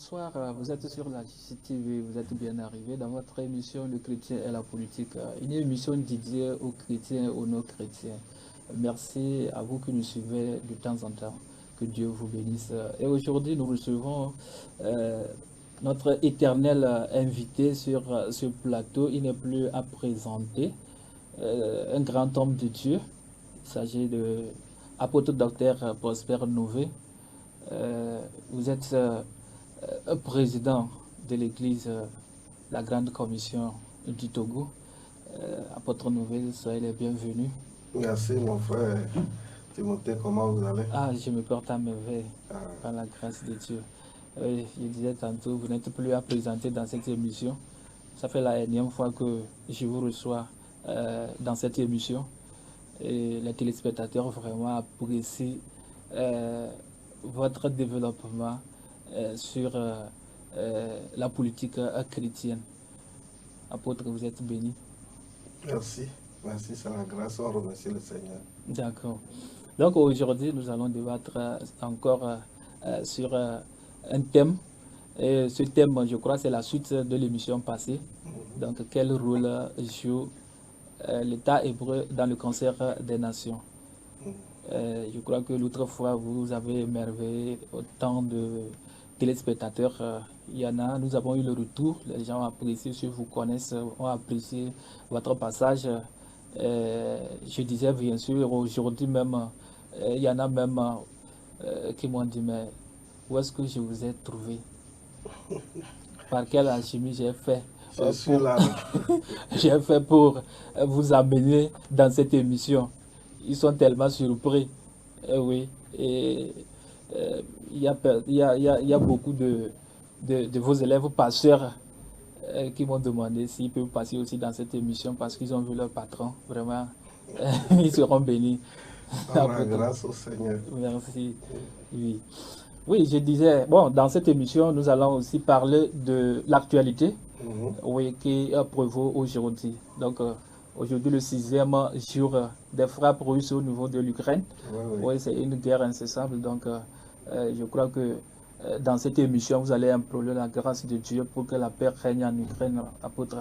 bonsoir. Vous êtes sur la JCTV, vous êtes bien arrivé dans votre émission Le chrétien et la politique. Une émission dédiée aux chrétiens et aux non-chrétiens. Merci à vous qui nous suivez de temps en temps. Que Dieu vous bénisse. Et aujourd'hui, nous recevons notre éternel invité sur ce plateau. Il n'est plus à présenter. Un grand homme de Dieu. Il s'agit de apôtre docteur Prosper Nové. Vous êtes président de l'église la Grande Commission du Togo. Apôtre Nové, soyez les bienvenus. Merci mon frère Timothée, comment vous allez? Je me porte à merveille par la grâce de Dieu. Je disais tantôt, vous n'êtes plus à présenter dans cette émission. Ça fait la énième fois que je vous reçois dans cette émission. Et les téléspectateurs vraiment apprécient votre développement sur la politique chrétienne. Apôtre, vous êtes béni. Merci, merci, c'est la grâce, on remercie le Seigneur. D'accord. Donc aujourd'hui, nous allons débattre encore sur un thème. Et ce thème, je crois, c'est la suite de l'émission passée. Donc, quel rôle joue l'État hébreu dans le concert des nations? Je crois que l'autre fois, vous avez émerveillé autant de téléspectateurs. Il y en a, nous avons eu le retour. Les gens ont apprécié, ceux qui vous connaissent ont apprécié votre passage. Je disais bien sûr, aujourd'hui même, il y en a même qui m'ont dit, mais où est-ce que je vous ai trouvé? Par quelle alchimie j'ai fait? Je suis là. J'ai fait pour vous amener dans cette émission. Ils sont tellement surpris. Oui. Et il y a beaucoup de vos élèves passeurs qui m'ont demandé s'ils peuvent passer aussi dans cette émission parce qu'ils ont vu leur patron. Vraiment, ils seront bénis. Grâce au Seigneur. Merci. Oui. Oui, je disais, bon, dans cette émission, nous allons aussi parler de l'actualité oui, qui prévaut aujourd'hui. Donc, aujourd'hui, le 6e jour des frappes russes au niveau de l'Ukraine. Oui, c'est une guerre incessante. Donc, je crois que dans cette émission, vous allez implorer la grâce de Dieu pour que la paix règne en Ukraine, apôtre.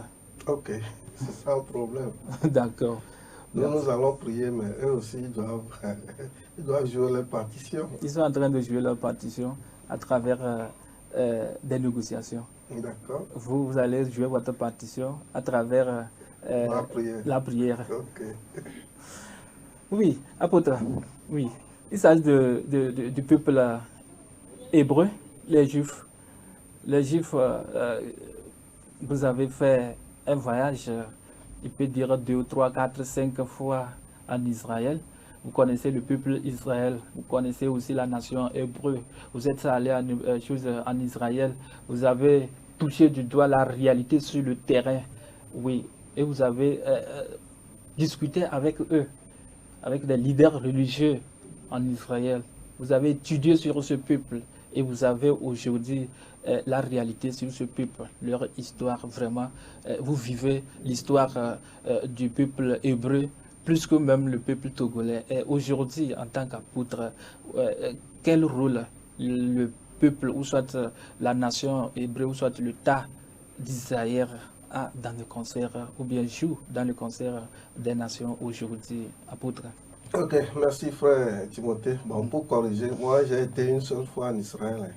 Ok, c'est ça le problème. D'accord. Nous allons prier, mais eux aussi, ils doivent jouer leur partition. Ils sont en train de jouer leur partition à travers des négociations. D'accord. Vous allez jouer votre partition à travers la prière. Okay. Oui, apôtre, oui. Il s'agit du peuple hébreu, les Juifs. Les Juifs, vous avez fait un voyage, il peut dire 2, 3, 4, 5 fois en Israël. Vous connaissez le peuple Israël, vous connaissez aussi la nation hébreu. Vous êtes allé en Israël, vous avez touché du doigt la réalité sur le terrain. Oui, et vous avez discuté avec eux, avec des leaders religieux en Israël. Vous avez étudié sur ce peuple et vous avez aujourd'hui la réalité sur ce peuple, leur histoire vraiment. Vous vivez l'histoire du peuple hébreu plus que même le peuple togolais. Et aujourd'hui, en tant qu'apôtre, quel rôle le peuple, ou soit la nation hébreu, ou soit l'État d'Israël a dans le concert, ou bien joue dans le concert des nations aujourd'hui, apôtre? Ok, merci frère Timothée. Bon, pour corriger, moi j'ai été une seule fois en Israël.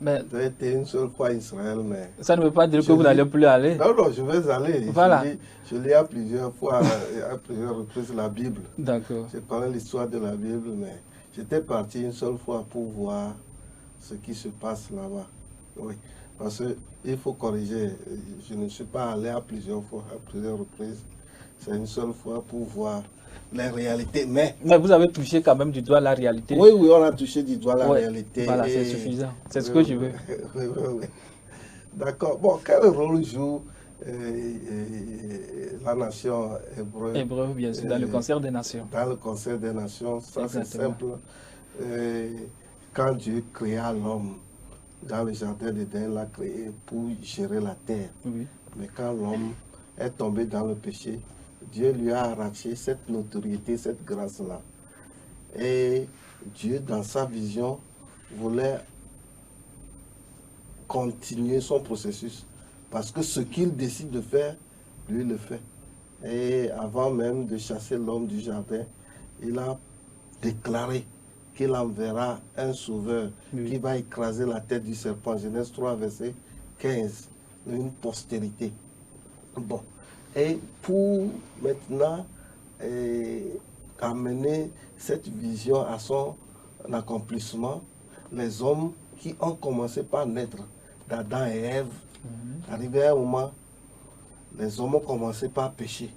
Mais j'ai été une seule fois en Israël, mais... Ça ne veut pas dire que vous n'allez plus aller. Non, non, je vais aller. Voilà. Je lis à plusieurs fois, à plusieurs reprises la Bible. D'accord. J'ai parlé l'histoire de la Bible, mais j'étais parti une seule fois pour voir ce qui se passe là-bas. Oui, parce qu'il faut corriger. Je ne suis pas allé à plusieurs fois, à plusieurs reprises. C'est une seule fois pour voir les réalités. Mais vous avez touché quand même du doigt la réalité. Oui, oui, on a touché du doigt la réalité. Voilà, c'est suffisant. C'est ce que je veux. Oui, oui, oui. D'accord. Bon, quel rôle joue la nation hébreu? Hébreu, bien sûr, dans le concert des nations. Dans le concert des nations, ça c'est simple. Quand Dieu créa l'homme dans le jardin d'Éden, il l'a créé pour gérer la terre. Oui. Mais quand l'homme est tombé dans le péché, Dieu lui a arraché cette notoriété, cette grâce-là. Et Dieu, dans sa vision, voulait continuer son processus. Parce que ce qu'il décide de faire, lui le fait. Et avant même de chasser l'homme du jardin, il a déclaré qu'il enverra un sauveur qui va écraser la tête du serpent. Genèse 3, verset 15. Une postérité. Bon. Et pour maintenant amener cette vision à son accomplissement, les hommes qui ont commencé par naître d'Adam et Ève, arrivé à un moment, les hommes ont commencé par pécher.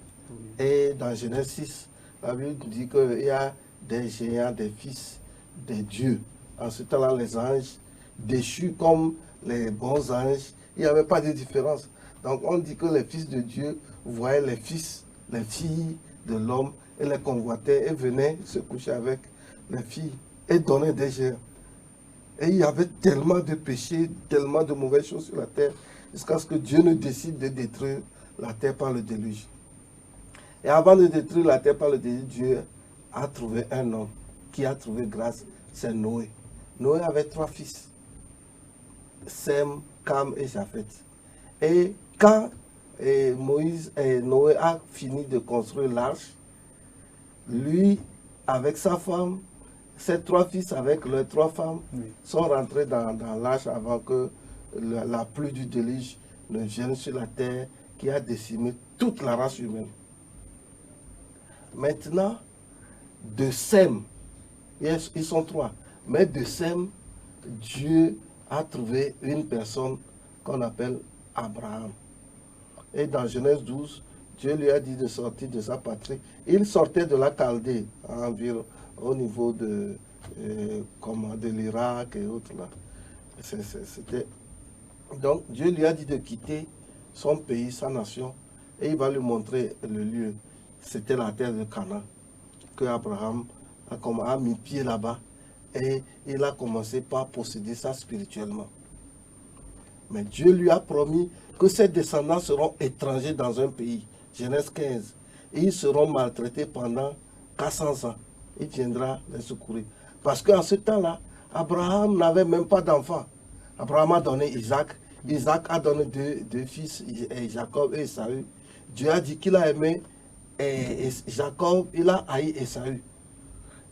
Et dans Genèse 6, la Bible dit qu'il y a des géants, des fils des dieux. En ce temps-là, les anges, déchus comme les bons anges, il n'y avait pas de différence. Donc on dit que les fils de Dieu voyaient les fils, les filles de l'homme et les convoitaient et venaient se coucher avec les filles et donnaient des géants. Et il y avait tellement de péchés, tellement de mauvaises choses sur la terre, jusqu'à ce que Dieu ne décide de détruire la terre par le déluge. Et avant de détruire la terre par le déluge, Dieu a trouvé un homme qui a trouvé grâce, c'est Noé. Noé avait 3 fils, Sem, Cam et Japheth. Et quand Noé a fini de construire l'arche, lui, avec sa femme, ses 3 fils avec leurs 3 femmes sont rentrés dans l'arche avant que la pluie du déluge ne vienne sur la terre qui a décimé toute la race humaine. Maintenant, de Sem, ils sont 3, mais de Sem, Dieu a trouvé une personne qu'on appelle Abraham. Et dans Genèse 12, Dieu lui a dit de sortir de sa patrie. Il sortait de la Chaldée, environ au niveau de l'Irak et autres là. Donc Dieu lui a dit de quitter son pays, sa nation, et il va lui montrer le lieu. C'était la terre de Canaan, que Abraham a mis pied là-bas, et il a commencé par posséder ça spirituellement. Mais Dieu lui a promis que ses descendants seront étrangers dans un pays. Genèse 15. Et ils seront maltraités pendant 400 ans. Il viendra les secourir. Parce qu'en ce temps-là, Abraham n'avait même pas d'enfant. Abraham a donné Isaac. Isaac a donné deux fils, Jacob et Esaü. Dieu a dit qu'il a aimé Jacob, il a haï Esaü.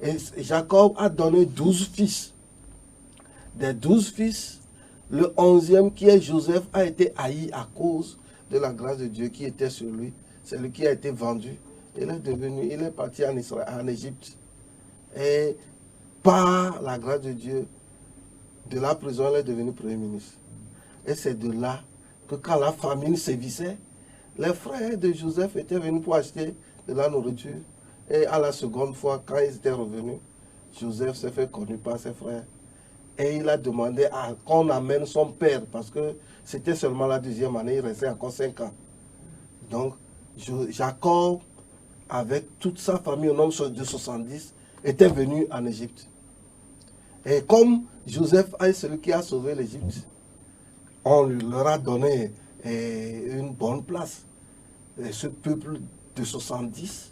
Et Jacob a donné 12 fils. Des 12 fils, le 11e qui est Joseph a été haï à cause de la grâce de Dieu qui était sur lui. C'est lui qui a été vendu. Il est parti en Égypte. Et par la grâce de Dieu, de la prison, il est devenu premier ministre. Et c'est de là que quand la famine sévissait, les frères de Joseph étaient venus pour acheter de la nourriture. Et à la seconde fois, quand ils étaient revenus, Joseph s'est fait connu par ses frères. Et il a demandé qu'on amène son père, parce que c'était seulement la 2e année, il restait encore 5 ans. Donc, Jacob, avec toute sa famille, au nombre de 70, était venu en Égypte. Et comme Joseph est celui qui a sauvé l'Égypte, on leur a donné une bonne place. Et ce peuple de 70,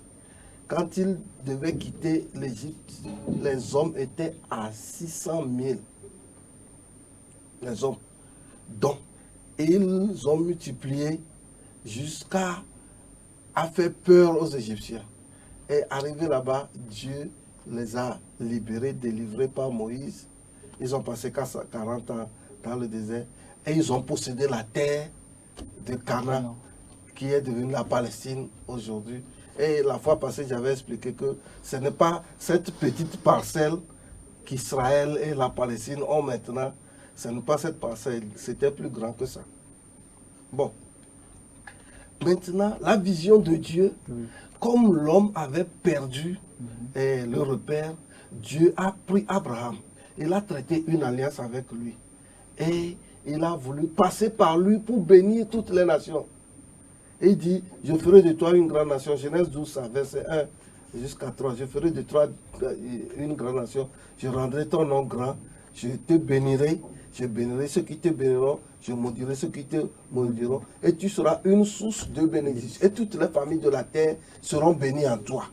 quand ils devaient quitter l'Égypte, les hommes étaient à 600 000. Les hommes. Donc, ils ont multiplié jusqu'à faire peur aux Égyptiens. Et arrivé là-bas, Dieu les a libérés, délivrés par Moïse. Ils ont passé 40 ans dans le désert et ils ont possédé la terre de Canaan, qui est devenue la Palestine aujourd'hui. Et la fois passée, j'avais expliqué que ce n'est pas cette petite parcelle qu'Israël et la Palestine ont maintenant. Ce n'est pas cette parcelle, c'était plus grand que ça. Bon. Maintenant, la vision de Dieu, comme l'homme avait perdu le repère, Dieu a pris Abraham. Il a traité une alliance avec lui. Et il a voulu passer par lui pour bénir toutes les nations. Et il dit, je ferai de toi une grande nation. Genèse 12, verset 1 jusqu'à 3. Je ferai de toi une grande nation. Je rendrai ton nom grand. Je te bénirai. Je bénirai ceux qui te béniront. Je maudirai ceux qui te maudiront. Et tu seras une source de bénédiction. Et toutes les familles de la terre seront bénies en toi.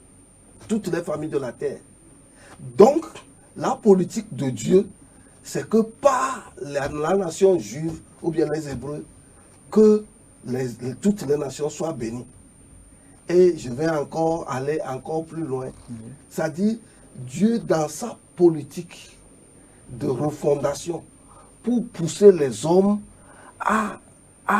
Toutes les familles de la terre. Donc, la politique de Dieu, c'est que par la nation juive, ou bien les Hébreux, que toutes les nations soient bénies. Et je vais encore aller encore plus loin. C'est-à-dire, Dieu, dans sa politique de refondation, pour pousser les hommes à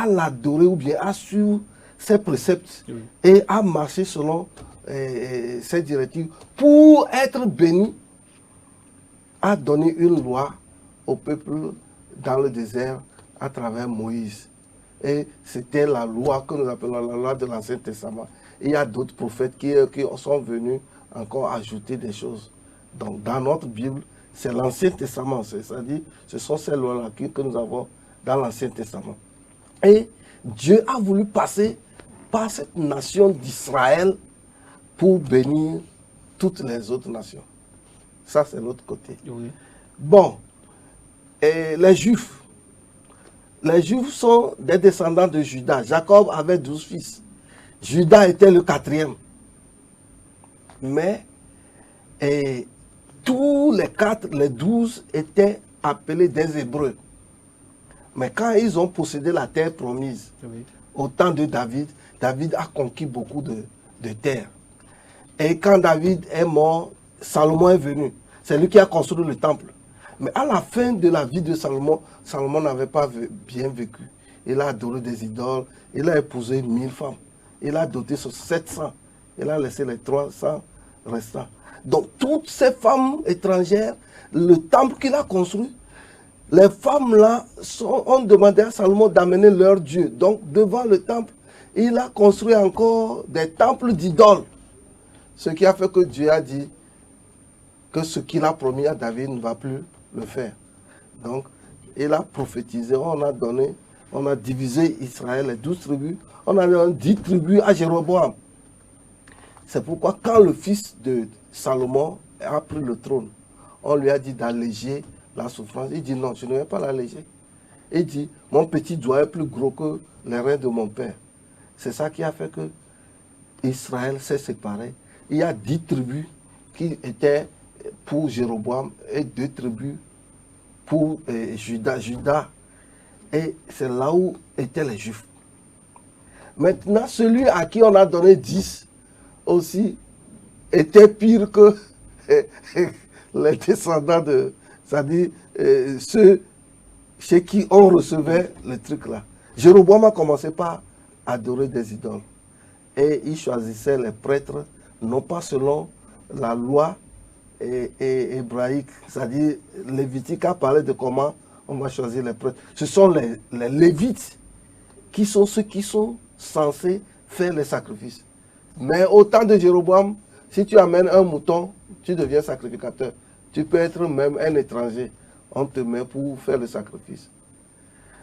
l'adorer ou bien à suivre ses préceptes et à marcher selon ses directives, pour être bénis, a donné une loi au peuple dans le désert à travers Moïse. Et c'était la loi que nous appelons la loi de l'Ancien Testament. Et il y a d'autres prophètes qui sont venus encore ajouter des choses. Donc dans notre Bible, c'est l'Ancien Testament, c'est-à-dire ce sont ces lois-là que nous avons dans l'Ancien Testament. Et Dieu a voulu passer par cette nation d'Israël pour bénir toutes les autres nations. Ça, c'est l'autre côté. Oui. Bon, et les Juifs sont des descendants de Judas. Jacob avait 12 fils. Judas était le 4e. Mais tous les 12 étaient appelés des Hébreux. Mais quand ils ont possédé la terre promise, au temps de David, David a conquis beaucoup de terres. Et quand David est mort, Salomon est venu. C'est lui qui a construit le temple. Mais à la fin de la vie de Salomon, Salomon n'avait pas bien vécu. Il a adoré des idoles. Il a épousé 1000 femmes. Il a doté sur 700. Il a laissé les 300 restants. Donc toutes ces femmes étrangères, le temple qu'il a construit, les femmes-là ont demandé à Salomon d'amener leur Dieu. Donc devant le temple, il a construit encore des temples d'idoles. Ce qui a fait que Dieu a dit que ce qu'il a promis à David ne va plus le faire. Donc, il a prophétisé, on a divisé Israël, les 12 tribus, on a donné 10 tribus à Jéroboam. C'est pourquoi quand le fils de Salomon a pris le trône, on lui a dit d'alléger la souffrance. Il dit non, je ne vais pas l'alléger. Il dit, mon petit doigt est plus gros que les reins de mon père. C'est ça qui a fait que Israël s'est séparé. Il y a 10 tribus qui étaient pour Jéroboam et 2 tribus pour Judas. Et c'est là où étaient les Juifs. Maintenant, celui à qui on a donné 10 aussi était pire que les descendants de... C'est-à-dire ceux chez qui on recevait le truc là. Jéroboam a commencé par adorer des idoles. Et il choisissait les prêtres, non pas selon la loi hébraïque, c'est-à-dire Lévitique a parlé de comment on va choisir les prêtres. Ce sont les Lévites qui sont ceux qui sont censés faire les sacrifices. Mais au temps de Jéroboam, si tu amènes un mouton, tu deviens sacrificateur. Tu peux être même un étranger. On te met pour faire le sacrifice.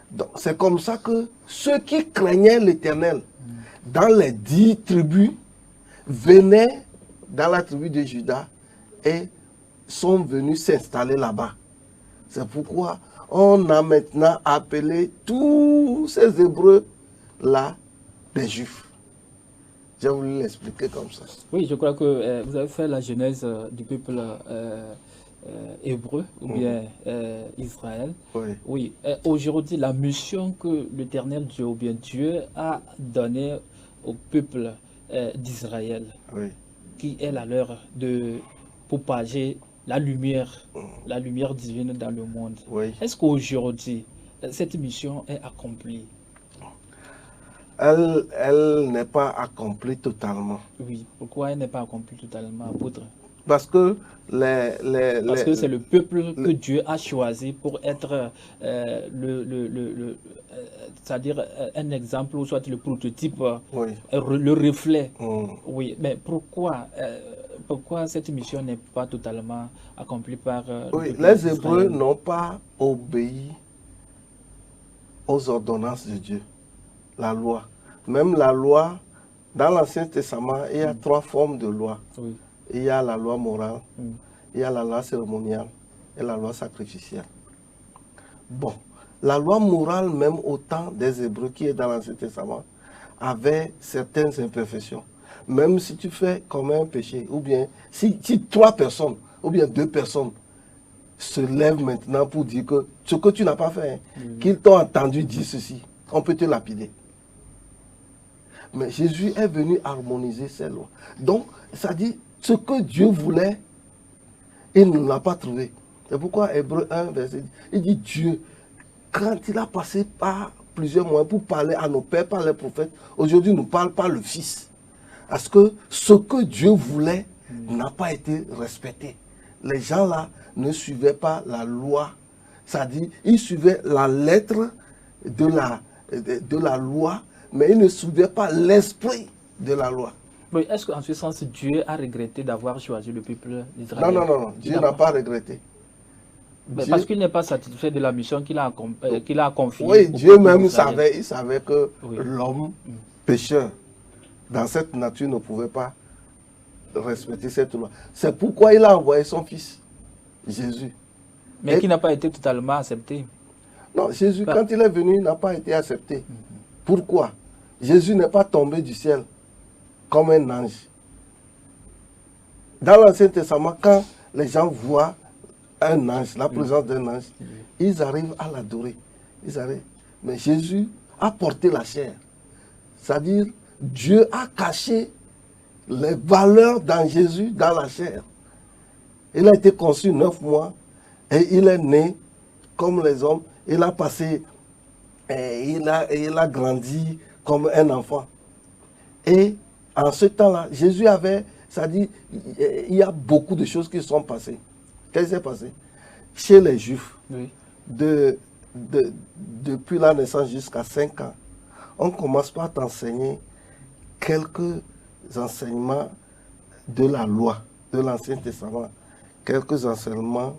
Donc c'est comme ça que ceux qui craignaient l'Éternel dans les 10 tribus venaient dans la tribu de Juda et sont venus s'installer là-bas. C'est pourquoi on a maintenant appelé tous ces Hébreux-là des Juifs. J'ai voulu l'expliquer comme ça. Oui, je crois que vous avez fait la genèse du peuple hébreu ou bien Israël. Oui. Oui. Aujourd'hui, la mission que l'Éternel Dieu ou bien Dieu a donnée au peuple d'Israël, Oui. qui est la leur de propager la lumière divine dans le monde. Oui. Est-ce qu'aujourd'hui, cette mission est accomplie? Elle n'est pas accomplie totalement. Oui. Pourquoi elle n'est pas accomplie totalement, apôtre? Parce que Parce que c'est le peuple que Dieu a choisi pour être c'est-à-dire un exemple ou soit le prototype, oui. le reflet. Oui, mais pourquoi cette mission n'est pas totalement accomplie par oui, les Hébreux n'ont pas obéi aux ordonnances de Dieu, la loi. Même la loi, dans l'Ancien Testament, il y a 3 formes de loi. Oui. Il y a la loi morale, il y a la loi cérémoniale et la loi sacrificielle. Bon, la loi morale, même au temps des Hébreux qui est dans l'Ancien Testament, avait certaines imperfections. Même si tu fais comme un péché, ou bien si 3 personnes, ou bien 2 personnes se lève maintenant pour dire que ce que tu n'as pas fait, qu'ils t'ont entendu dire ceci, on peut te lapider. Mais Jésus est venu harmoniser ces lois. Donc, ça dit, ce que Dieu voulait, il ne l'a pas trouvé. C'est pourquoi Hébreu 1, verset 10, il dit Dieu, quand il a passé par plusieurs moyens pour parler à nos pères, par les prophètes, aujourd'hui il nous parle par le Fils. Parce que ce que Dieu voulait n'a pas été respecté. Les gens là ne suivaient pas la loi. C'est-à-dire, ils suivaient la lettre de la loi, mais ils ne suivaient pas l'esprit de la loi. Mais est-ce qu'en ce sens, Dieu a regretté d'avoir choisi le peuple d'Israël? Non. Dieu n'a pas regretté. Dieu... Parce qu'il n'est pas satisfait de la mission qu'il a confiée. Oui, Dieu même savait, il savait que l'homme pécheur, dans cette nature, ne pouvait pas respecter cette loi. C'est pourquoi il a envoyé son fils, Jésus. Mais qui n'a pas été totalement accepté. Non, Jésus, quand il est venu, il n'a pas été accepté. Pourquoi? Jésus n'est pas tombé du ciel comme un ange. Dans l'Ancien Testament, quand les gens voient un ange, la présence d'un ange, ils arrivent à l'adorer. Mais Jésus a porté la chair. C'est-à-dire, Dieu a caché les valeurs dans Jésus, dans la chair. Il a été conçu 9 mois et il est né comme les hommes. Il a passé, il a grandi comme un enfant. Et en ce temps-là, Jésus avait, c'est-à-dire, il y a beaucoup de choses qui sont passées. Qu'est-ce qui s'est passé? Chez les Juifs, depuis la naissance jusqu'à 5 ans, on commence par t'enseigner quelques enseignements de la loi, de l'Ancien Testament, quelques enseignements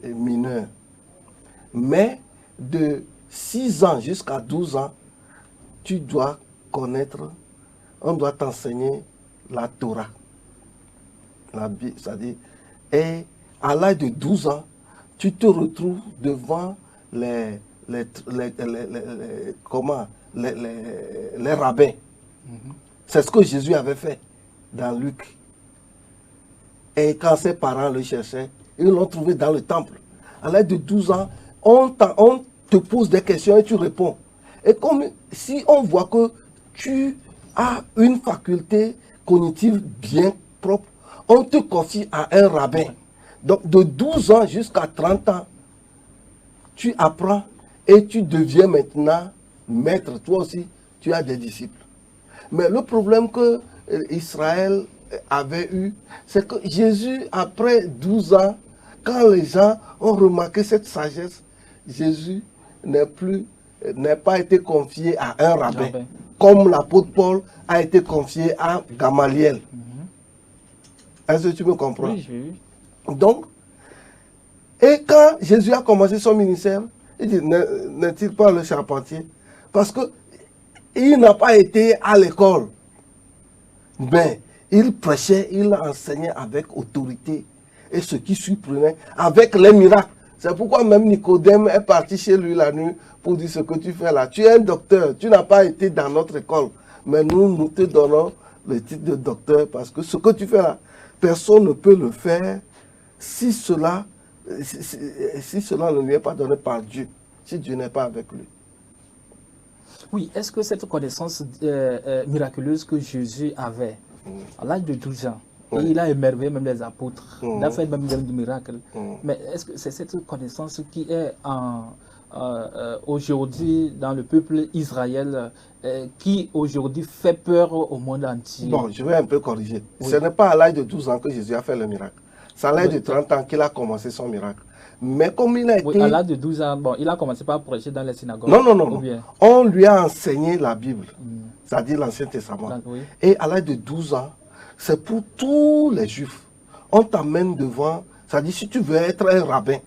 mineurs. Mais de 6 ans jusqu'à 12 ans, tu dois connaître, on doit t'enseigner la Torah. La Bible, c'est-à-dire, et à l'âge de 12 ans, tu te retrouves devant les rabbins. C'est ce que Jésus avait fait dans Luc. Et quand ses parents le cherchaient, ils l'ont trouvé dans le temple. À l'âge de 12 ans, on te pose des questions et tu réponds. Et comme si on voit que tu as une faculté cognitive bien propre, on te confie à un rabbin. Donc de 12 ans jusqu'à 30 ans, tu apprends et tu deviens maintenant maître. Toi aussi, tu as des disciples. Mais le problème que Israël avait eu, c'est que Jésus, après 12 ans, quand les gens ont remarqué cette sagesse, Jésus n'a pas été confié à un rabbin, comme l'apôtre Paul a été confié à Gamaliel. Est-ce que tu me comprends? Oui, j'ai vu. Donc, et quand Jésus a commencé son ministère, il dit, n'est-il pas le charpentier? Parce que il n'a pas été à l'école. Mais il prêchait, il enseignait avec autorité. Et ce qui surprenait, avec les miracles. C'est pourquoi même Nicodème est parti chez lui la nuit pour dire ce que tu fais là. Tu es un docteur, tu n'as pas été dans notre école. Mais nous te donnons le titre de docteur parce que ce que tu fais là, personne ne peut le faire si cela ne lui est pas donné par Dieu, si Dieu n'est pas avec lui. Oui, est-ce que cette connaissance miraculeuse que Jésus avait à l'âge de 12 ans, et il a émerveillé même les apôtres, il a fait même des miracles, mais est-ce que c'est cette connaissance qui est aujourd'hui dans le peuple Israël, qui aujourd'hui fait peur au monde entier? Bon, je vais un peu corriger. Oui. Ce n'est pas à l'âge de 12 ans que Jésus a fait le miracle. C'est à l'âge de 30 ans qu'il a commencé son miracle. Mais comme il a été... Oui, à l'âge de 12 ans, bon, il a commencé par prêcher dans les synagogues. Non. On lui a enseigné la Bible, c'est-à-dire l'Ancien Testament. Et à l'âge de 12 ans, c'est pour tous les Juifs. On t'amène devant, c'est-à-dire si tu veux être un rabbin,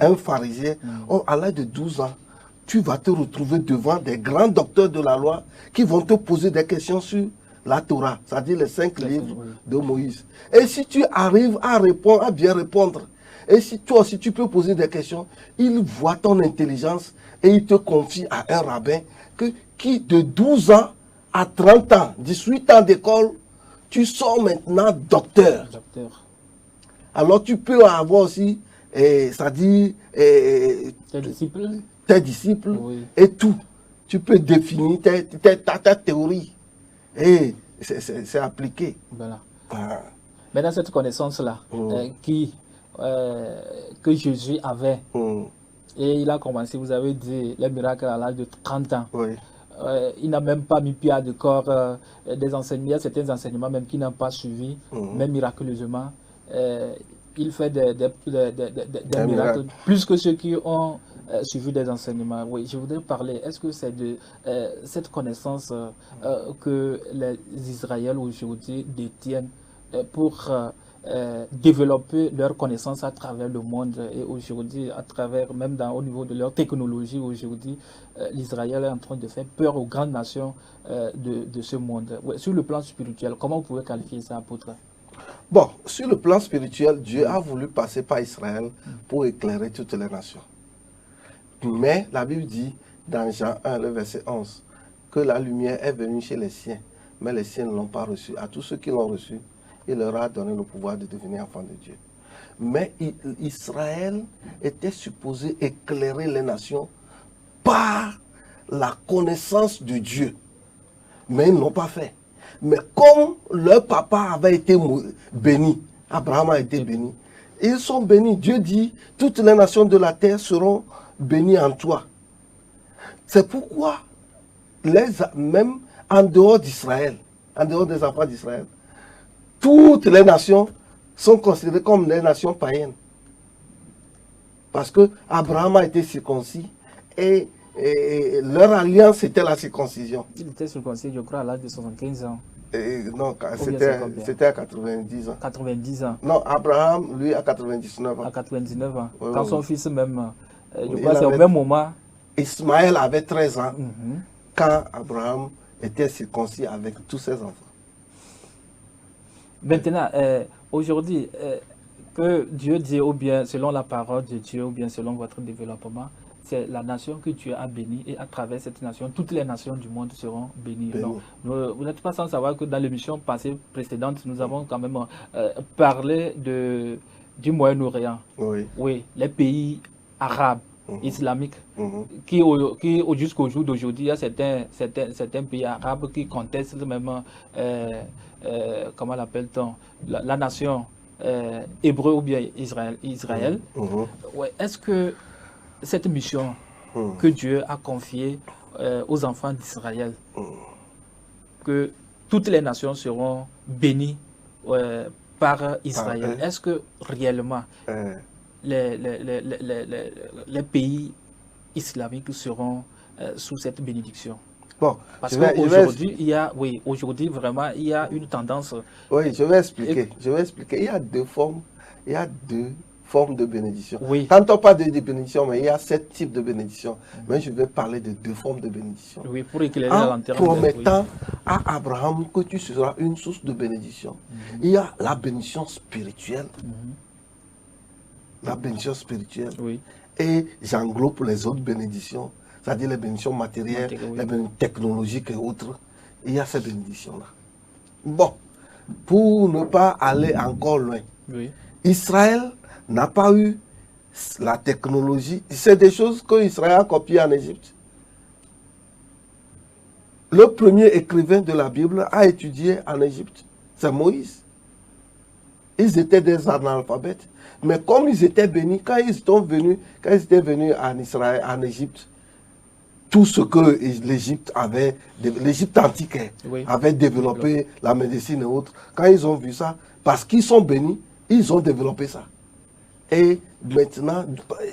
un pharisien, à l'âge de 12 ans, tu vas te retrouver devant des grands docteurs de la loi qui vont te poser des questions sur la Torah, c'est-à-dire les 5 livres de Moïse. Et si tu arrives à répondre, à bien répondre, et si toi aussi tu peux poser des questions, il voit ton intelligence et il te confie à un rabbin qui de 12 ans à 30 ans, 18 ans d'école, tu sors maintenant docteur. Alors tu peux avoir aussi, c'est-à-dire tes disciples Oui. et tout. Tu peux définir ta théorie et c'est appliqué. Voilà. Ah. Maintenant, cette connaissance-là que Jésus avait, et il a commencé, vous avez dit, les miracles à l'âge de 30 ans. Oui. Il n'a même pas mis pied à de corps des enseignements, certains enseignements même qu'il n'a pas suivis, même miraculeusement. Il fait des miracles plus que ceux qui ont suivi des enseignements. Oui, je voudrais parler, est-ce que c'est de cette connaissance que les Israéliens aujourd'hui détiennent pour développer leur connaissance à travers le monde et aujourd'hui, à travers, même au niveau de leur technologie aujourd'hui, l'Israël est en train de faire peur aux grandes nations de ce monde. Ouais, sur le plan spirituel, comment vous pouvez qualifier ça, apôtre? Bon, sur le plan spirituel, Dieu a voulu passer par Israël pour éclairer toutes les nations. Mais la Bible dit, dans Jean 1, le verset 11, que la lumière est venue chez les siens, mais les siens ne l'ont pas reçue. À tous ceux qui l'ont reçue, il leur a donné le pouvoir de devenir enfants de Dieu. Mais Israël était supposé éclairer les nations par la connaissance de Dieu. Mais ils ne l'ont pas fait. Mais comme leur papa avait été béni, Abraham a été béni, ils sont bénis. Dieu dit, toutes les nations de la terre seront bénies en toi. C'est pourquoi, même en dehors d'Israël, en dehors des enfants d'Israël, toutes les nations sont considérées comme des nations païennes. Parce que Abraham a été circoncis et leur alliance était la circoncision. Il était circoncis, je crois, à l'âge de 75 ans. Non, c'était à 90 ans. 90 ans. Non, Abraham, lui, à 99 ans. À 99 ans. Oui, Quand oui, son fils même, je il crois que c'est au même moment. Ismaël avait 13 ans quand Abraham était circoncis avec tous ses enfants. Maintenant, aujourd'hui, que Dieu dit, ou bien selon la parole de Dieu, ou bien selon votre développement, c'est la nation que Dieu a bénie et à travers cette nation, toutes les nations du monde seront bénies. Non, vous n'êtes pas sans savoir que dans l'émission passée précédente, nous avons quand même parlé du Moyen-Orient. Oui. Oui, les pays arabes, islamiques, qui jusqu'au jour d'aujourd'hui, il y a certains pays arabes qui contestent même, comment l'appelle-t-on, la nation hébreu ou bien Israël. Ouais, est-ce que cette mission que Dieu a confiée aux enfants d'Israël, que toutes les nations seront bénies par Israël, est-ce que réellement les pays islamiques seront sous cette bénédiction? Bon, parce qu'aujourd'hui, aujourd'hui, vraiment, il y a une tendance. Oui, je vais expliquer. Il y a deux formes. Il y a deux formes de bénédiction. Oui. Tantôt pas de bénédiction, mais il y a 7 types de bénédiction. Mais je vais parler de deux formes de bénédiction. Oui, pour éclairer la lanterne. En promettant à Abraham que tu seras une source de bénédiction. Il y a la bénédiction spirituelle. La bénédiction spirituelle. Oui. Et j'englobe les autres bénédictions, c'est-à-dire les bénédictions matérielles, les bénédictions technologiques et autres. Il y a ces bénédictions-là. Bon, pour ne pas aller encore loin, Israël n'a pas eu la technologie. C'est des choses que Israël a copiées en Égypte. Le premier écrivain de la Bible a étudié en Égypte. C'est Moïse. Ils étaient des analphabètes. Mais comme ils étaient bénis, quand ils étaient venus en Israël, en Égypte, tout ce que l'Égypte antique avait développé, la médecine et autres, quand ils ont vu ça, parce qu'ils sont bénis, ils ont développé ça. Et maintenant,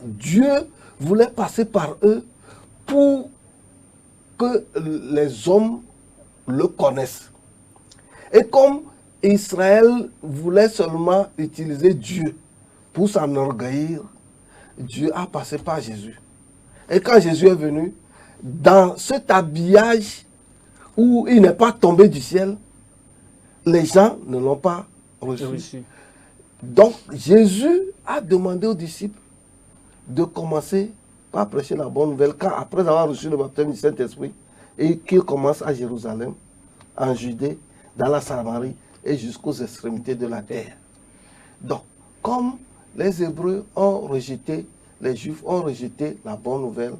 Dieu voulait passer par eux pour que les hommes le connaissent. Et comme Israël voulait seulement utiliser Dieu pour s'enorgueillir, Dieu a passé par Jésus. Et quand Jésus est venu, dans cet habillage où il n'est pas tombé du ciel, les gens ne l'ont pas reçu. Donc Jésus a demandé aux disciples de commencer par prêcher la bonne nouvelle après avoir reçu le baptême du Saint-Esprit et qu'il commence à Jérusalem, en Judée, dans la Samarie et jusqu'aux extrémités de la terre. Donc, comme les Hébreux ont rejeté, les Juifs ont rejeté la bonne nouvelle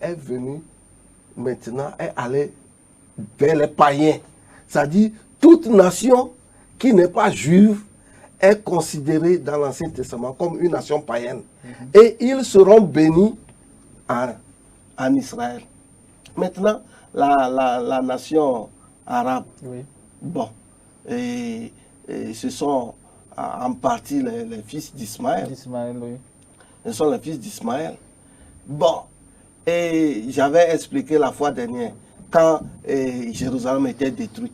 est venue maintenant, est allée vers les païens. C'est-à-dire, toute nation qui n'est pas juive est considérée dans l'Ancien Testament comme une nation païenne. Et ils seront bénis en Israël. Maintenant, la nation arabe, Oui. bon, et ce sont en partie les fils d'Ismaël. D'Ismaël, oui. Ce sont les fils d'Ismaël. Bon, et j'avais expliqué la fois dernière, quand Jérusalem était détruite,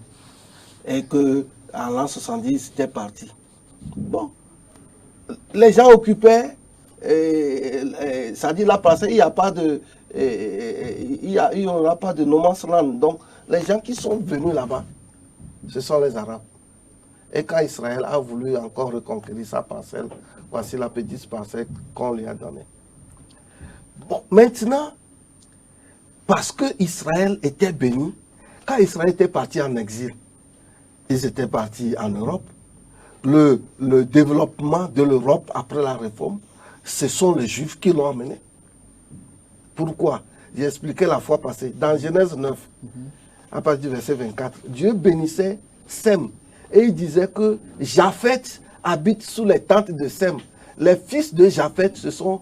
et que en l'an 70, c'était parti. Bon, les gens occupaient, ça dit là passé, il n'y a pas de, il y aura pas de no man's land. Donc, les gens qui sont venus là-bas, ce sont les Arabes. Et quand Israël a voulu encore reconquérir sa parcelle, voici la petite parcelle qu'on lui a donnée. Bon, maintenant, parce que Israël était béni, quand Israël était parti en exil, ils étaient partis en Europe. Le développement de l'Europe après la réforme, ce sont les Juifs qui l'ont amené. Pourquoi? J'ai expliqué la fois passée. Dans Genèse 9, à partir du verset 24, Dieu bénissait Sem. Et il disait que Japheth habite sous les tentes de Sem. Les fils de Japheth, ce sont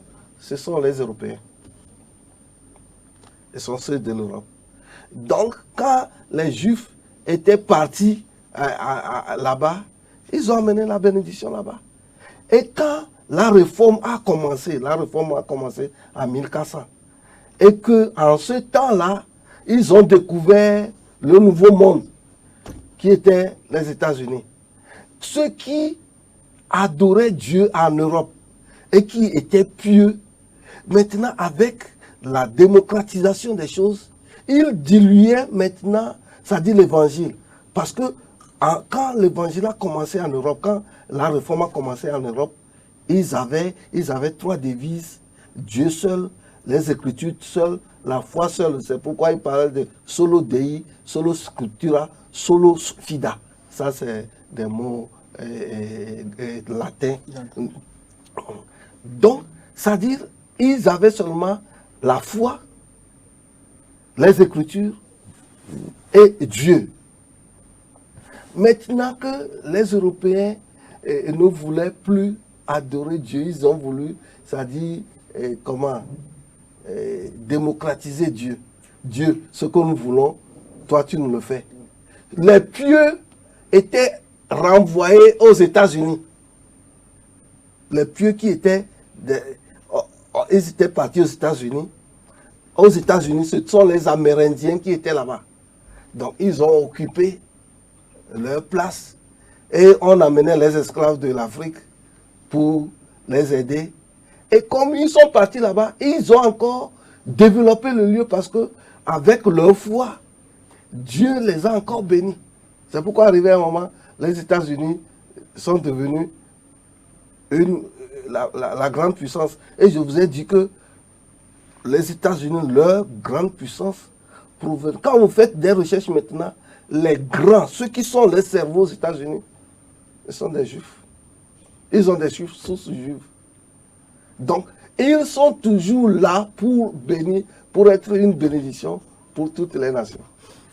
les Européens. Ce sont ceux de l'Europe. Donc, quand les Juifs étaient partis là-bas, ils ont amené la bénédiction là-bas. Et quand la réforme a commencé en 1400, et qu'en ce temps-là, ils ont découvert le nouveau monde, qui était les États-Unis. Ceux qui adoraient Dieu en Europe et qui étaient pieux, maintenant avec la démocratisation des choses, ils diluaient maintenant, ça dit l'évangile. Parce que quand l'évangile a commencé en Europe, quand la réforme a commencé en Europe, ils avaient 3 devises: Dieu seul, les Écritures seules, la foi seule. C'est pourquoi ils parlaient de solo Dei, solo Scriptura, solo Fida. Ça, c'est des mots latins. Donc, c'est-à-dire, ils avaient seulement la foi, les Écritures et Dieu. Maintenant que les Européens ne voulaient plus adorer Dieu, ils ont voulu, c'est-à-dire, démocratiser Dieu. Dieu, ce que nous voulons, toi tu nous le fais. Les pieux étaient renvoyés aux États-Unis. Les pieux qui étaient, ils étaient partis aux États-Unis. Aux États-Unis, ce sont les Amérindiens qui étaient là-bas. Donc, ils ont occupé leur place et on amenait les esclaves de l'Afrique pour les aider. Et comme ils sont partis là-bas, ils ont encore développé le lieu parce que avec leur foi, Dieu les a encore bénis. C'est pourquoi arrivé un moment, les États-Unis sont devenus la grande puissance. Et je vous ai dit que les États-Unis, leur grande puissance, quand vous faites des recherches maintenant, les grands, ceux qui sont les cerveaux aux États-Unis, ce sont des Juifs. Ils ont des Juifs, sources juives. Donc, ils sont toujours là pour bénir, pour être une bénédiction pour toutes les nations.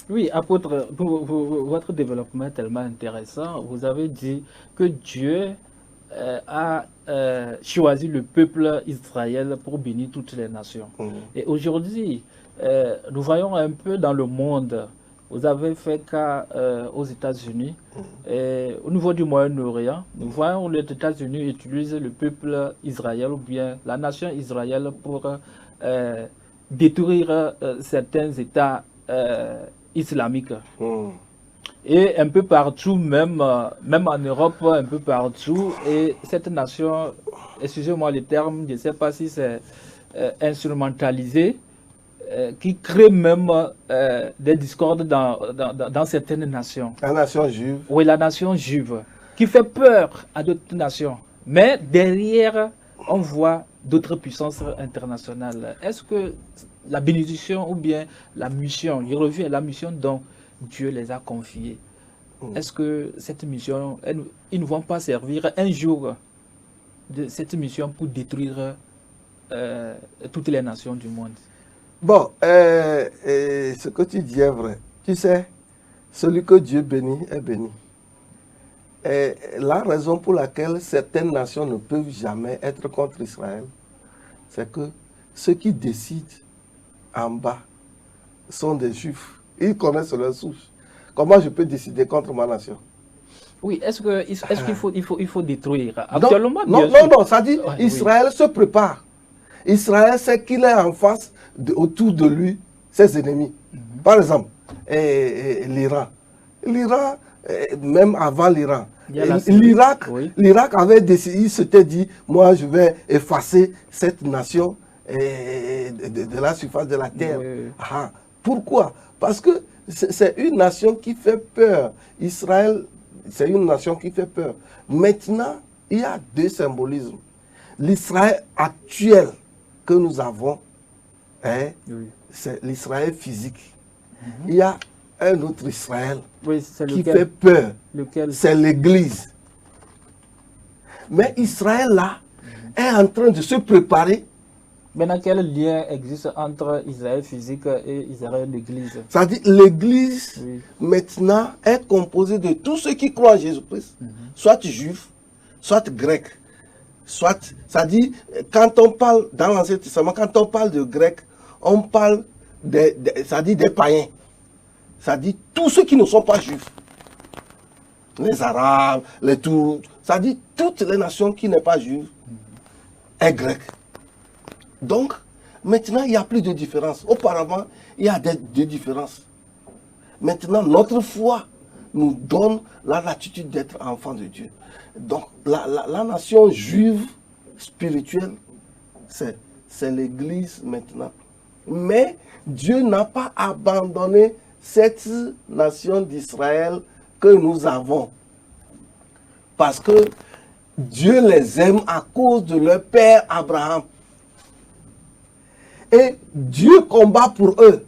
Oui, apôtre, votre développement est tellement intéressant. Vous avez dit que Dieu a choisi le peuple Israël pour bénir toutes les nations. Et aujourd'hui, nous voyons un peu dans le monde, vous avez fait cas aux États-Unis, au niveau du Moyen-Orient, nous voyons les États-Unis utiliser le peuple Israël ou bien la nation Israël pour détruire certains États islamiques. Et un peu partout, même en Europe, un peu partout. Et cette nation, excusez-moi le terme, je ne sais pas si c'est instrumentalisé, qui crée même des discordes dans certaines nations. La nation juive. Oui, la nation juive, qui fait peur à d'autres nations. Mais derrière, on voit d'autres puissances internationales. Est-ce que la bénédiction ou bien la mission, je reviens à la mission dont Dieu les a confiés, est-ce que cette mission, ils ne vont pas servir un jour de cette mission pour détruire toutes les nations du monde? Bon, ce que tu dis est vrai. Tu sais, celui que Dieu bénit est béni. Et la raison pour laquelle certaines nations ne peuvent jamais être contre Israël, c'est que ceux qui décident en bas sont des Juifs. Ils connaissent leur souche. Comment je peux décider contre ma nation? Oui, est-ce qu'il faut détruire Non, actuellement? non, ça dit Ouais, Israël se prépare. Israël sait qu'il est en face, autour de lui, ses ennemis. Par exemple, l'Iran. L'Iran, même avant l'Iran, l'Irak avait décidé, il s'était dit, moi je vais effacer cette nation de la surface de la terre. Oui. Ah, pourquoi? Parce que c'est une nation qui fait peur. Israël, c'est une nation qui fait peur. Maintenant, il y a deux symbolismes. L'Israël actuel que nous avons, c'est l'Israël physique. Il y a un autre Israël qui fait peur. C'est l'Église. Mais Israël, là, est en train de se préparer. Maintenant, quel lien existe entre Israël physique et Israël l'Église? C'est-à-dire l'Église, maintenant, est composée de tous ceux qui croient en Jésus-Christ, soit juifs, soit grecs. Soit, c'est-à-dire, quand on parle, dans l'Ancien Testament, quand on parle de grecs, on parle c'est-à-dire des païens. C'est-à-dire tous ceux qui ne sont pas juifs. Les Arabes, les Turcs, c'est-à-dire toutes les nations qui n'est pas juives est grecque. Donc, maintenant, il n'y a plus de différence. Auparavant, il y a des différences. Maintenant, notre foi nous donne la latitude d'être enfants de Dieu. Donc, la nation juive spirituelle, c'est l'Église maintenant. Mais Dieu n'a pas abandonné cette nation d'Israël que nous avons. Parce que Dieu les aime à cause de leur père Abraham. Et Dieu combat pour eux.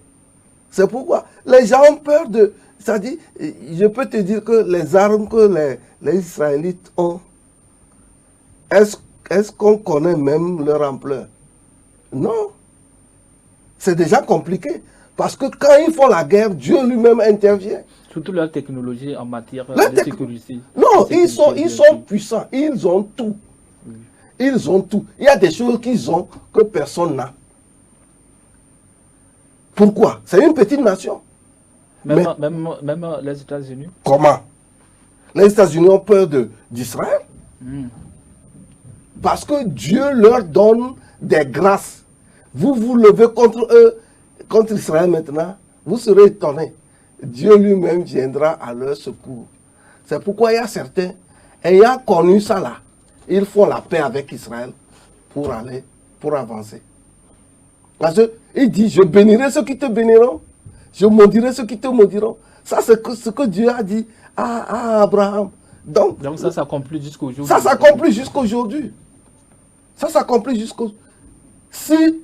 C'est pourquoi les gens ont peur de... C'est-à-dire, je peux te dire que les armes que les Israélites ont, est-ce qu'on connaît même leur ampleur? Non. C'est déjà compliqué. Parce que quand ils font la guerre, Dieu lui-même intervient. Surtout la technologie en matière de sécurité. Non, ils sont puissants. Ils ont tout. Ils ont tout. Il y a des choses qu'ils ont que personne n'a. Pourquoi? C'est une petite nation. Même les États-Unis. Comment? Les États-Unis ont peur d'Israël. Parce que Dieu leur donne des grâces. Vous vous levez contre eux, contre Israël maintenant, vous serez étonnés. Dieu lui-même viendra à leur secours. C'est pourquoi il y a certains, ayant connu ça là, ils font la paix avec Israël pour avancer. Parce qu'il dit, je bénirai ceux qui te béniront, je maudirai ceux qui te maudiront. Ça, c'est ce que Dieu a dit à Abraham. Donc ça s'accomplit jusqu'aujourd'hui. Ça s'accomplit jusqu'aujourd'hui. Ça s'accomplit jusqu'aujourd'hui. Si,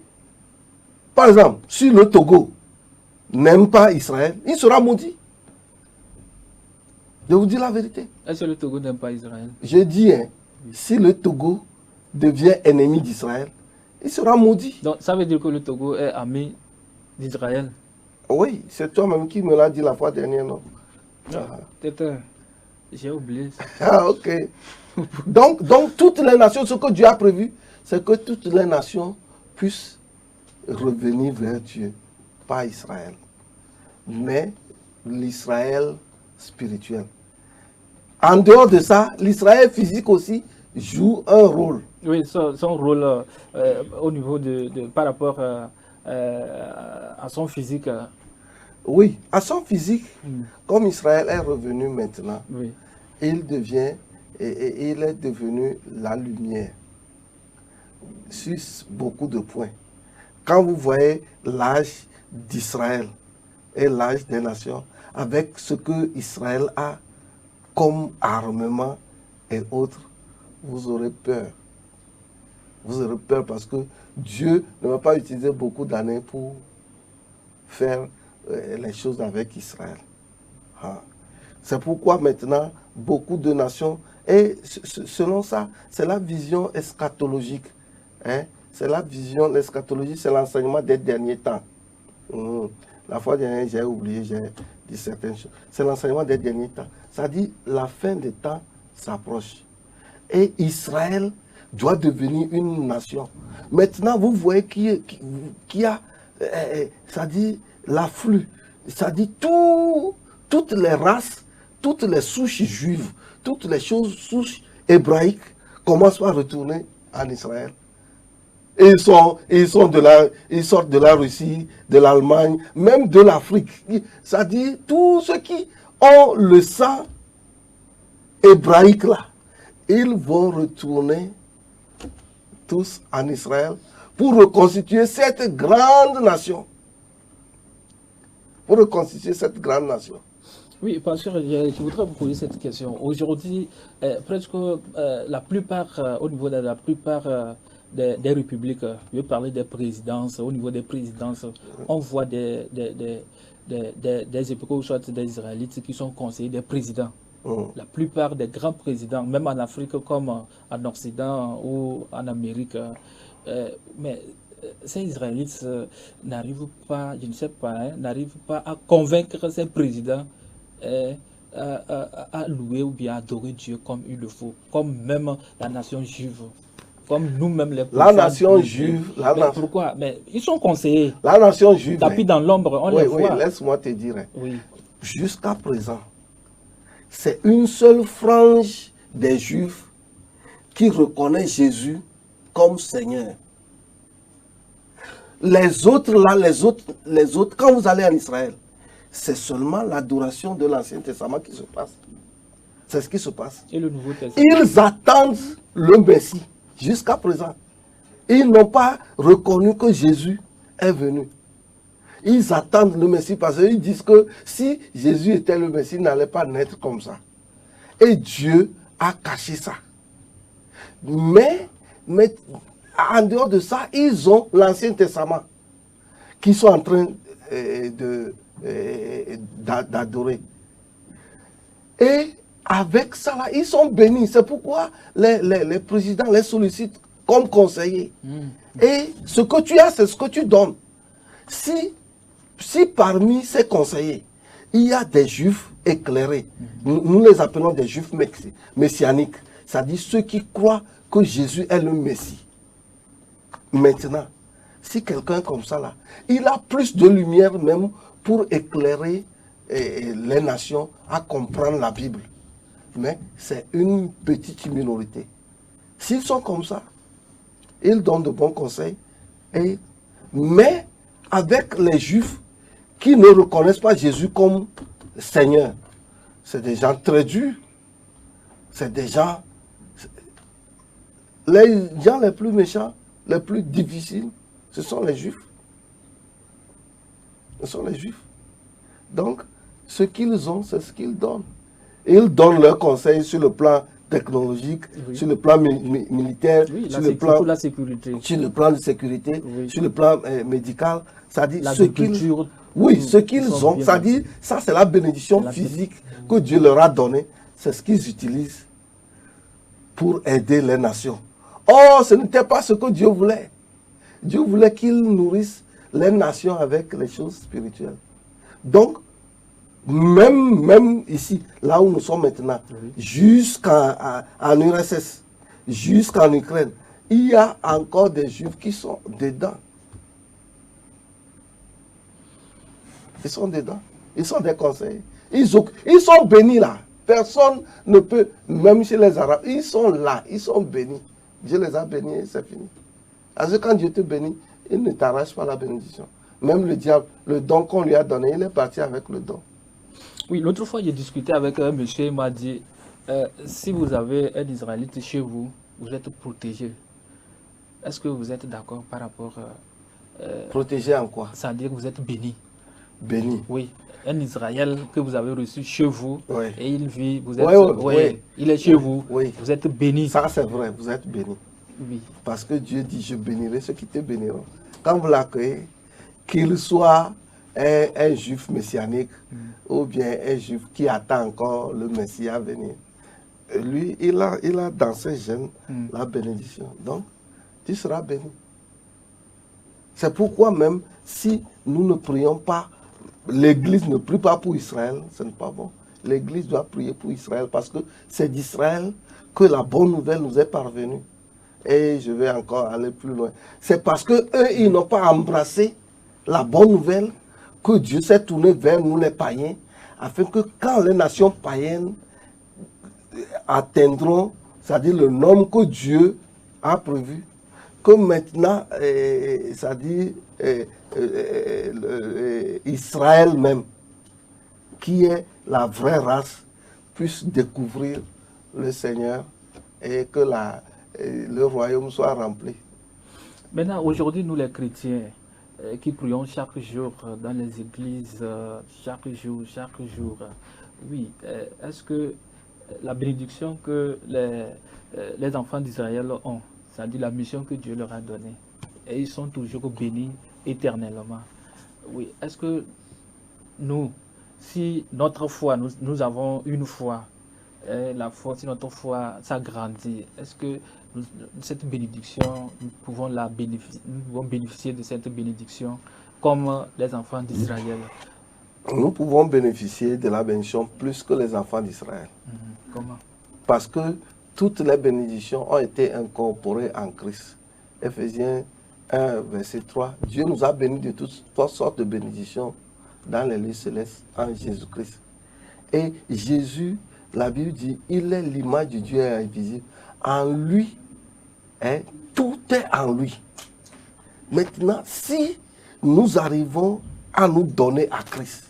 par exemple, si le Togo n'aime pas Israël, il sera maudit. Je vous dis la vérité. Est-ce que le Togo n'aime pas Israël? Je dis, si le Togo devient ennemi d'Israël, il sera maudit. Donc ça veut dire que le Togo est ami d'Israël? Oui, c'est toi-même qui me l'as dit la fois dernière, non? Peut-être, j'ai oublié ça. Ah, ok. Donc, toutes les nations, ce que Dieu a prévu, c'est que toutes les nations puissent revenir vers Dieu, pas Israël, mais l'Israël spirituel. En dehors de ça, l'Israël physique aussi joue un rôle. Oui, son rôle au niveau par rapport à son physique. Oui, à son physique, comme Israël est revenu maintenant, il est devenu la lumière sur beaucoup de points. Quand vous voyez l'âge d'Israël et l'âge des nations, avec ce que Israël a comme armement et autres, vous aurez peur. Vous aurez peur parce que Dieu ne va pas utiliser beaucoup d'années pour faire les choses avec Israël. C'est pourquoi maintenant, beaucoup de nations, et selon ça, c'est la vision eschatologique. Hein? C'est la vision eschatologique, c'est l'enseignement des derniers temps. La fois dernière, j'ai oublié, j'ai dit certaines choses. C'est l'enseignement des derniers temps. Ça dit, la fin des temps s'approche. Et Israël doit devenir une nation. Maintenant, vous voyez qu'il y a, ça dit, l'afflux. Ça dit, toutes les races, toutes les souches juives, toutes les souches hébraïques commencent à retourner en Israël. Et ils sortent de la Russie, de l'Allemagne, même de l'Afrique. Ça dit, tous ceux qui ont le sang hébraïque là, ils vont retourner tous en Israël pour reconstituer cette grande nation. Pour reconstituer cette grande nation. Oui, pasteur, je voudrais vous poser cette question. Aujourd'hui, presque la plupart, au niveau de la plupart des républiques, je vais parler des présidences, au niveau des présidences, on voit des époques, soit des Israélites qui sont conseillers des présidents. La plupart des grands présidents, même en Afrique comme en Occident ou en Amérique, mais ces Israélites n'arrivent pas, je ne sais pas, n'arrivent pas à convaincre ces présidents à louer ou bien adorer Dieu comme il le faut, comme même la nation juive, comme nous-mêmes les la nation juive. Pourquoi? Mais ils sont conseillers. La nation juive. Tapis dans l'ombre, on les voit. Oui, laisse-moi te dire. Oui. Jusqu'à présent, c'est une seule frange des Juifs qui reconnaît Jésus comme Seigneur. Les autres, là, les autres, quand vous allez en Israël, c'est seulement l'adoration de l'Ancien Testament qui se passe. C'est ce qui se passe. Et le Nouveau Testament. Ils attendent le Messie jusqu'à présent. Ils n'ont pas reconnu que Jésus est venu. Ils attendent le Messie parce qu'ils disent que si Jésus était le Messie, il n'allait pas naître comme ça. Et Dieu a caché ça. Mais en dehors de ça, ils ont l'Ancien Testament qui sont en train d'adorer. Et avec ça, là, ils sont bénis. C'est pourquoi les présidents les sollicitent comme conseillers. Et ce que tu as, c'est ce que tu donnes. Si parmi ces conseillers, il y a des juifs éclairés, nous les appelons des juifs messianiques, c'est-à-dire ceux qui croient que Jésus est le Messie. Maintenant, si quelqu'un comme ça, là, il a plus de lumière même pour éclairer les nations à comprendre la Bible. Mais c'est une petite minorité. S'ils sont comme ça, ils donnent de bons conseils. Mais avec les Juifs qui ne reconnaissent pas Jésus comme Seigneur, c'est des gens très durs. C'est des gens... Les gens les plus méchants, les plus difficiles, ce sont les Juifs. Ce sont les Juifs. Donc, ce qu'ils ont, c'est ce qu'ils donnent. Ils donnent leurs conseils sur le plan technologique, sur le plan militaire, sur le plan de sécurité, sur le plan médical. Ça dit ce qu'ils ont, ça dit ça c'est la bénédiction physique que Dieu leur a donnée, c'est ce qu'ils utilisent pour aider les nations. Oh, ce n'était pas ce que Dieu voulait. Dieu voulait qu'ils nourrissent les nations avec les choses spirituelles. Donc, même ici, là où nous sommes maintenant, jusqu'en URSS, jusqu'en Ukraine, il y a encore des Juifs qui sont dedans. Ils sont dedans. Ils sont des conseillers. Ils sont bénis là. Personne ne peut, même chez les Arabes, ils sont là, ils sont bénis. Dieu les a bénis et c'est fini. Parce que quand Dieu te bénit, il ne t'arrache pas la bénédiction. Même le diable, le don qu'on lui a donné, il est parti avec le don. Oui, l'autre fois, j'ai discuté avec un monsieur, il m'a dit, si vous avez un Israélite chez vous, vous êtes protégé. Est-ce que vous êtes d'accord par rapport... protégé en quoi? C'est-à-dire que vous êtes béni. Béni. Oui. Un Israël que vous avez reçu chez vous, et il vit, vous êtes... il est chez vous, vous êtes béni. Ça, c'est vrai, vous êtes béni. Oui. Parce que Dieu dit, je bénirai ceux qui te béniront. Quand vous l'accueillez, qu'il soit un juif messianique ou bien un juif qui attend encore le Messie à venir. Lui, il a dans ses gènes la bénédiction. Donc, tu seras béni. C'est pourquoi même si nous ne prions pas, l'Église ne prie pas pour Israël, ce n'est pas bon. L'Église doit prier pour Israël parce que c'est d'Israël que la bonne nouvelle nous est parvenue. Et je vais encore aller plus loin. C'est parce qu'eux, ils n'ont pas embrassé la bonne nouvelle que Dieu s'est tourné vers nous les païens, afin que quand les nations païennes atteindront, c'est-à-dire le nombre que Dieu a prévu, que maintenant, c'est-à-dire Israël même, qui est la vraie race, puisse découvrir le Seigneur et que le royaume soit rempli. Maintenant, aujourd'hui, nous les chrétiens, qui prions chaque jour dans les églises, chaque jour, oui, est-ce que la bénédiction que les enfants d'Israël ont, c'est-à-dire la mission que Dieu leur a donnée, et ils sont toujours bénis éternellement, oui, est-ce que nous, si notre foi, nous avons une foi, la foi, si notre foi s'agrandit, est-ce que cette bénédiction, nous pouvons bénéficier de cette bénédiction comme les enfants d'Israël? Nous pouvons bénéficier de la bénédiction plus que les enfants d'Israël. Comment? Parce que toutes les bénédictions ont été incorporées en Christ. Éphésiens 1, verset 3. Dieu nous a bénis de toutes sortes de bénédictions dans les lieux célestes en Jésus-Christ. Et Jésus, la Bible dit, il est l'image du Dieu invisible. En lui, tout est en lui. Maintenant, si nous arrivons à nous donner à Christ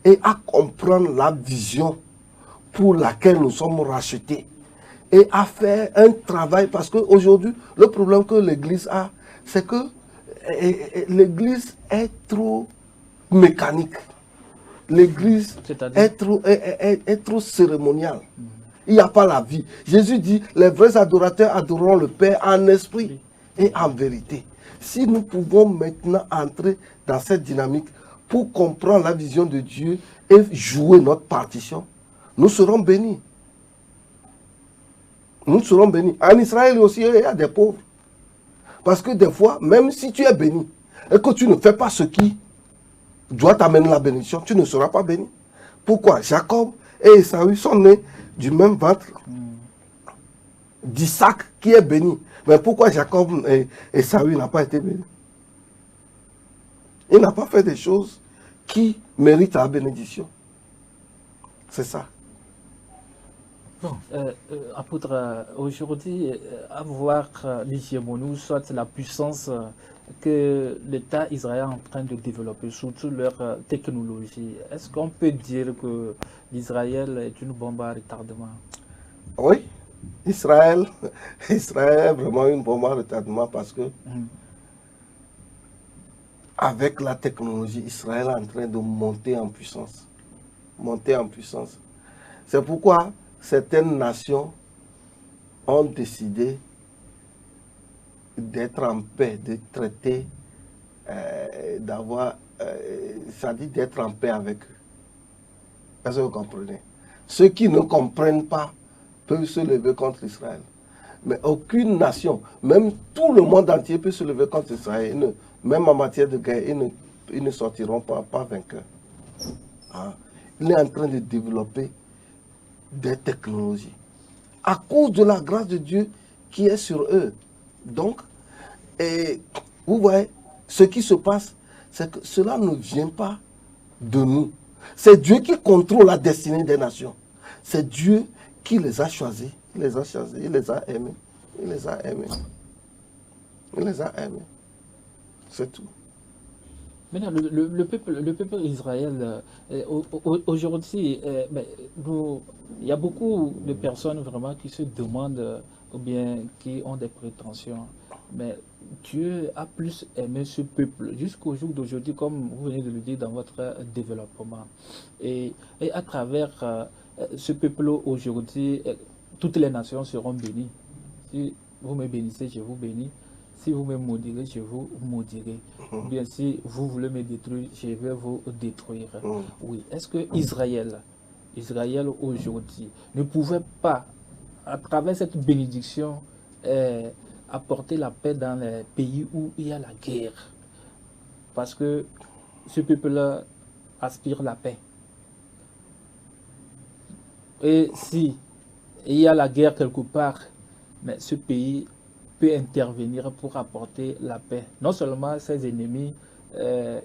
et à comprendre la vision pour laquelle nous sommes rachetés et à faire un travail, parce qu'aujourd'hui, le problème que l'Église a, c'est que l'Église est trop mécanique. L'Église est trop cérémoniale. Il n'y a pas la vie. Jésus dit, les vrais adorateurs adoreront le Père en esprit et en vérité. Si nous pouvons maintenant entrer dans cette dynamique pour comprendre la vision de Dieu et jouer notre partition, nous serons bénis. Nous serons bénis. En Israël aussi, il y a des pauvres. Parce que des fois, même si tu es béni et que tu ne fais pas ce qui doit t'amener la bénédiction, tu ne seras pas béni. Pourquoi? Jacob et Esaü sont nés du même ventre d'Isaac qui est béni. Mais pourquoi Jacob et Esaü n'ont pas été bénis? Il n'a pas fait des choses qui méritent la bénédiction. C'est ça. Bon, apôtre, aujourd'hui, avoir l'hégémonie, soit la puissance que l'État israélien est en train de développer, surtout leur technologie, est-ce qu'on peut dire que l'Israël est une bombe à retardement? Oui, Israël est vraiment une bombe à retardement parce que avec la technologie, Israël est en train de monter en puissance. Monter en puissance. C'est pourquoi certaines nations ont décidé d'être en paix, de traiter, ça dit d'être en paix avec eux. Est-ce que vous comprenez? Ceux qui ne comprennent pas peuvent se lever contre Israël. Mais aucune nation, même tout le monde entier peut se lever contre Israël. Même en matière de guerre, ils ne sortiront pas vainqueurs. Il est en train de développer des technologies à cause de la grâce de Dieu qui est sur eux. Donc, vous voyez, ce qui se passe, c'est que cela ne vient pas de nous. C'est Dieu qui contrôle la destinée des nations. C'est Dieu qui les a choisis. Il les a choisis, il les a aimés. Il les a aimés. Il les a aimés. C'est tout. Maintenant, le peuple d'Israël, aujourd'hui, il y a beaucoup de personnes vraiment qui se demandent ou bien qui ont des prétentions. Mais Dieu a plus aimé ce peuple jusqu'au jour d'aujourd'hui, comme vous venez de le dire dans votre développement. Et à travers ce peuple aujourd'hui, toutes les nations seront bénies. Si vous me bénissez, je vous bénis. si vous me maudirez, je vous maudirai. Ou bien si vous voulez me détruire, je vais vous détruire. Oui. Est-ce que Israël aujourd'hui ne pouvait pas, à travers cette bénédiction, apporter la paix dans les pays où il y a la guerre? Parce que ce peuple-là aspire la paix. Et si il y a la guerre quelque part, mais ce pays peut intervenir pour apporter la paix. Non seulement ses ennemis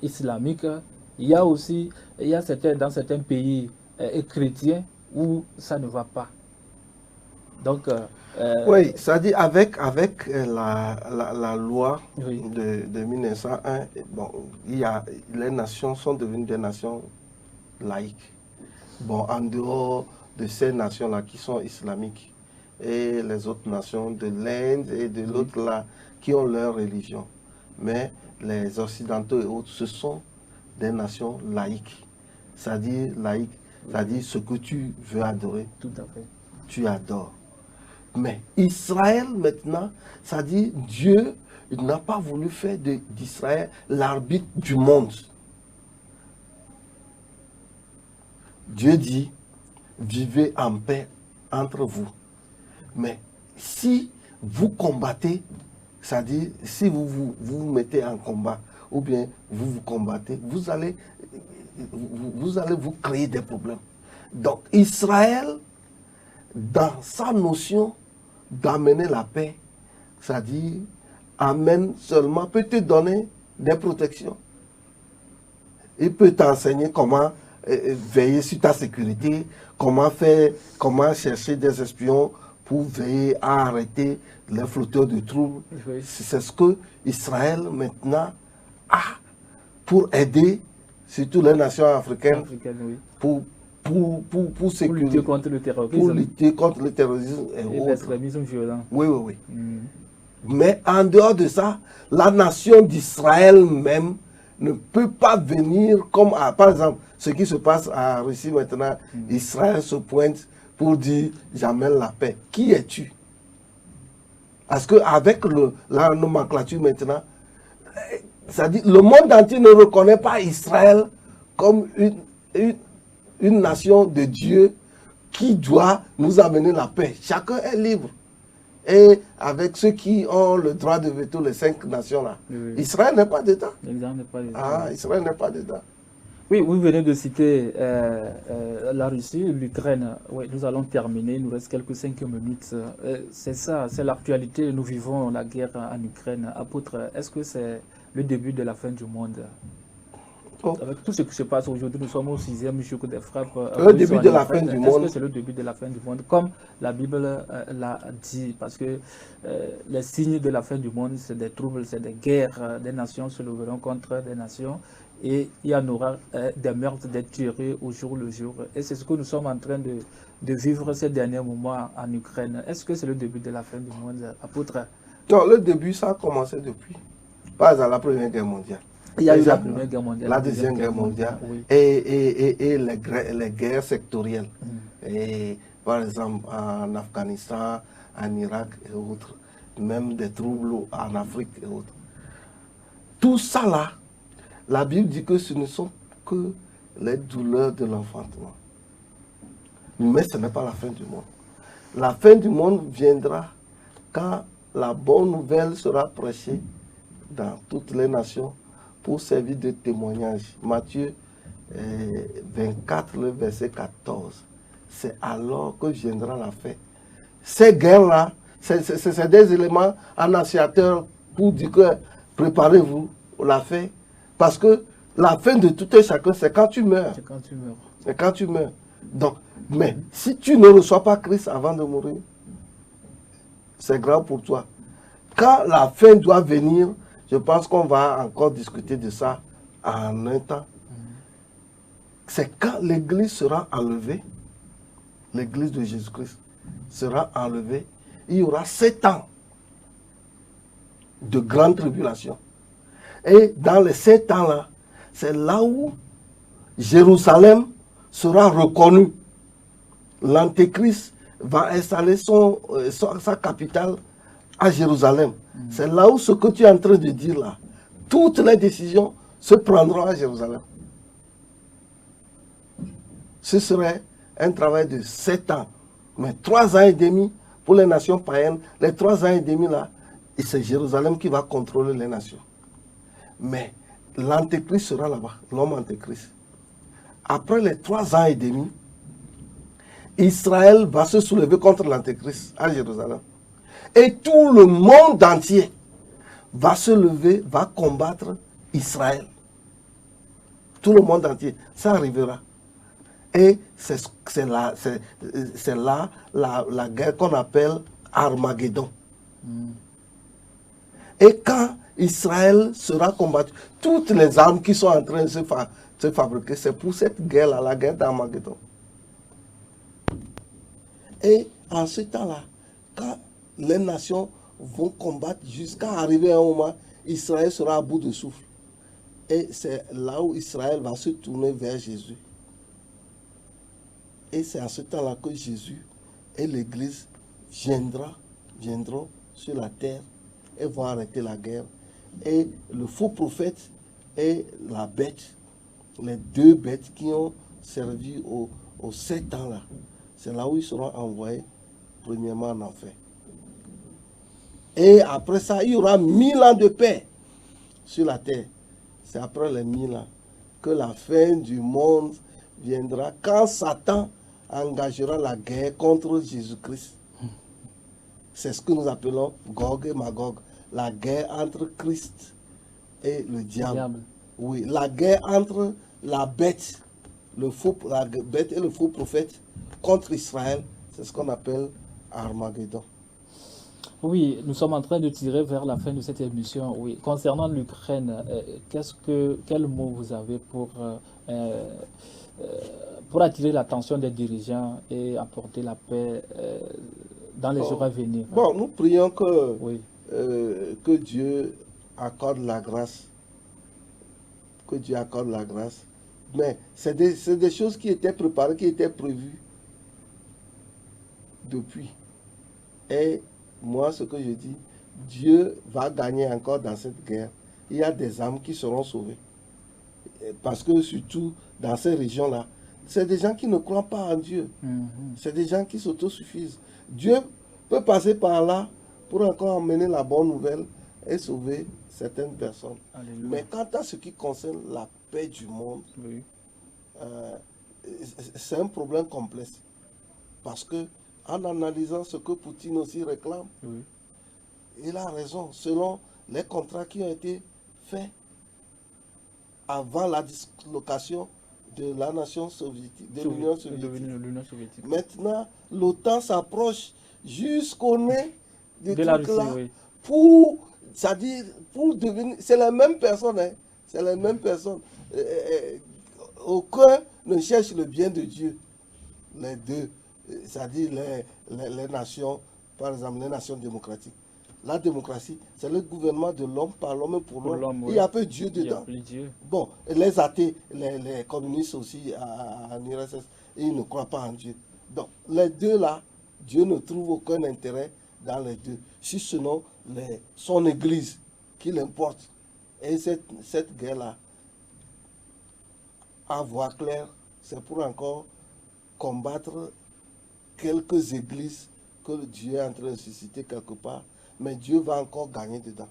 islamiques, il y a aussi dans certains pays chrétiens où ça ne va pas. Donc, oui, ça dit avec la loi oui. de 1901, bon, les nations sont devenues des nations laïques. Bon, en dehors de ces nations-là qui sont islamiques et les autres nations de l'Inde et de l'autre là qui ont leur religion. Mais les Occidentaux et autres, ce sont des nations laïques. C'est-à-dire laïque, c'est-à-dire ce que tu veux adorer, tout à fait. Tu adores. Mais Israël maintenant, ça dit Dieu n'a pas voulu faire d'Israël l'arbitre du monde. Dieu dit, vivez en paix entre vous. Mais si vous combattez, c'est-à-dire si vous mettez en combat, ou bien vous combattez, vous allez vous créer des problèmes. Donc Israël, dans sa notion d'amener la paix, c'est-à-dire amène seulement, peut te donner des protections. Il peut t'enseigner comment veiller sur ta sécurité, comment chercher des espions pour veiller à arrêter les flotteurs de troubles. Oui. C'est ce que Israël maintenant a pour aider surtout les nations africaines oui. pour lutter contre le terrorisme. Pour lutter contre le terrorisme et l'extrémisme violent. Oui, oui, oui. Mais en dehors de ça, la nation d'Israël même ne peut pas venir comme, par exemple, ce qui se passe en Russie maintenant. Israël se pointe pour dire j'amène la paix. Qui es-tu? Parce qu'avec la nomenclature maintenant, c'est-à-dire le monde entier ne reconnaît pas Israël comme une nation de Dieu qui doit nous amener la paix. Chacun est libre. Et avec ceux qui ont le droit de veto, les 5 nations-là, oui. Israël n'est pas dedans. Israël n'est pas dedans. Oui, vous venez de citer la Russie, l'Ukraine. Oui, nous allons terminer, il nous reste quelques 5 minutes. C'est ça, c'est l'actualité. Nous vivons la guerre en Ukraine. Apôtre, est-ce que c'est le début de la fin du monde? Avec tout ce qui se passe aujourd'hui, nous sommes au 6e jour des frappes. Le début de la fin du monde. Est-ce que c'est le début de la fin du monde? Comme la Bible l'a dit, parce que les signes de la fin du monde, c'est des troubles, c'est des guerres. Des nations se leveront contre des nations et il y en aura des meurtres, des tueries au jour le jour. Et c'est ce que nous sommes en train de vivre ces derniers moments en Ukraine. Est-ce que c'est le début de la fin du monde, apôtre? Non, le début, ça a commencé depuis. Pas à la Première Guerre mondiale. Il y a eu la Première Guerre mondiale. La Deuxième Guerre mondiale. Oui. Et les guerres sectorielles. Et, par exemple, en Afghanistan, en Irak et autres. Même des troubles en Afrique et autres. Tout ça là, la Bible dit que ce ne sont que les douleurs de l'enfantement. Mais ce n'est pas la fin du monde. La fin du monde viendra quand la bonne nouvelle sera prêchée dans toutes les nations pour servir de témoignage. Matthieu 24, le verset 14. C'est alors que viendra la fin. Ces guerres-là, c'est des éléments annonciateurs pour dire que préparez-vous pour la fin. Parce que la fin de tout un chacun, c'est quand tu meurs. C'est quand tu meurs. C'est quand tu meurs. Donc, mais si tu ne reçois pas Christ avant de mourir, c'est grave pour toi. Quand la fin doit venir, je pense qu'on va encore discuter de ça en un temps. C'est quand l'Église sera enlevée, l'Église de Jésus-Christ sera enlevée, il y aura 7 ans de grande tribulation. Et dans les 7 ans-là, c'est là où Jérusalem sera reconnue. L'Antéchrist va installer sa capitale à Jérusalem. C'est là où ce que tu es en train de dire là, toutes les décisions se prendront à Jérusalem. Ce serait un travail de 7 ans, mais 3 ans et demi pour les nations païennes. Les 3 ans et demi là, et c'est Jérusalem qui va contrôler les nations. Mais l'antéchrist sera là-bas, l'homme antéchrist. Après les 3 ans et demi, Israël va se soulever contre l'antéchrist à Jérusalem. Et tout le monde entier va se lever, va combattre Israël. Tout le monde entier, ça arrivera. Et c'est là la guerre qu'on appelle Armageddon. Et quand Israël sera combattu, toutes les armes qui sont en train de se fabriquer, c'est pour cette guerre-là, la guerre d'Armageddon. Et en ce temps-là, quand les nations vont combattre jusqu'à arriver à un moment, Israël sera à bout de souffle. Et c'est là où Israël va se tourner vers Jésus. Et c'est à ce temps-là que Jésus et l'Église viendront sur la terre et vont arrêter la guerre. Et le faux prophète et la bête, les 2 bêtes qui ont servi aux 7 ans là, c'est là où ils seront envoyés premièrement en enfer. Et après ça, il y aura 1000 ans de paix sur la terre. C'est après les 1000 ans que la fin du monde viendra, quand Satan engagera la guerre contre Jésus-Christ. C'est ce que nous appelons Gog et Magog, la guerre entre Christ et le diable. Oui, la guerre entre la bête, la bête et le faux prophète contre Israël, c'est ce qu'on appelle Armageddon. Oui, nous sommes en train de tirer vers la fin de cette émission. Oui, concernant l'Ukraine, quel mot vous avez pour attirer l'attention des dirigeants et apporter la paix dans les jours à venir? Bon, nous prions que Dieu accorde la grâce. Que Dieu accorde la grâce. Mais c'est des choses qui étaient préparées, qui étaient prévues depuis. Et moi, ce que je dis, Dieu va gagner encore dans cette guerre. Il y a des âmes qui seront sauvées. Parce que surtout dans ces régions-là, c'est des gens qui ne croient pas en Dieu. C'est des gens qui s'autosuffisent. Dieu peut passer par là pour encore emmener la bonne nouvelle et sauver certaines personnes. Alléluia. Mais quant à ce qui concerne la paix du monde, c'est un problème complexe. Parce que en analysant ce que Poutine aussi réclame, il a raison. Selon les contrats qui ont été faits avant la dislocation de la nation soviétique, de l'Union soviétique. Maintenant, l'OTAN s'approche jusqu'au nez de la Russie, pour devenir. C'est la même personne, hein. C'est la même personne. Aucun ne cherche le bien de Dieu. Les deux, c'est-à-dire les nations, par exemple, les nations démocratiques. La démocratie, c'est le gouvernement de l'homme par l'homme et pour l'homme. Il y a peu Dieu dedans. Bon, les athées, les communistes aussi en URSS, ils ne croient pas en Dieu. Donc, les deux là, Dieu ne trouve aucun intérêt dans les deux. Si sinon, son église qui l'importe. Et cette guerre-là, à voir clair, c'est pour encore combattre quelques églises que Dieu est en train de susciter quelque part. Mais Dieu va encore gagner dedans.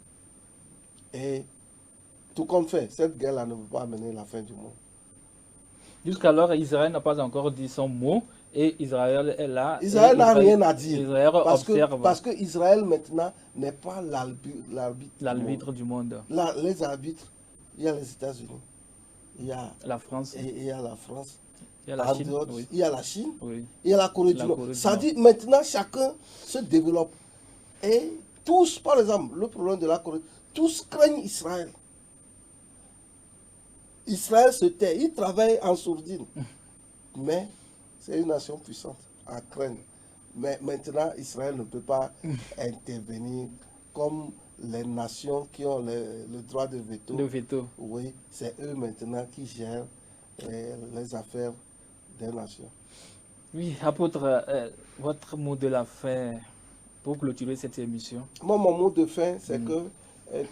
Et tout compte fait, cette guerre-là ne peut pas amener la fin du monde. Jusqu'alors, Israël n'a pas encore dit son mot. Et Israël est là. Israël n'a rien à dire. Israël observe. Parce que Israël maintenant n'est pas l'arbitre du monde. Les arbitres, il y a les États-Unis, il y a la France. Et il y a la France. Il y a la Chine. Il y a la Chine. Oui. Il y a la Corée du Nord. Ça dit maintenant chacun se développe. Et tous, par exemple, le problème de la Corée, tous craignent Israël. Israël se tait, il travaille en sourdine. Mais c'est une nation puissante à craindre. Mais maintenant, Israël ne peut pas intervenir comme les nations qui ont le droit de veto. Le veto. Oui, c'est eux maintenant qui gèrent les affaires des nations. Oui, apôtre, votre mot de la fin pour clôturer cette émission. Moi, mon mot de fin, c'est que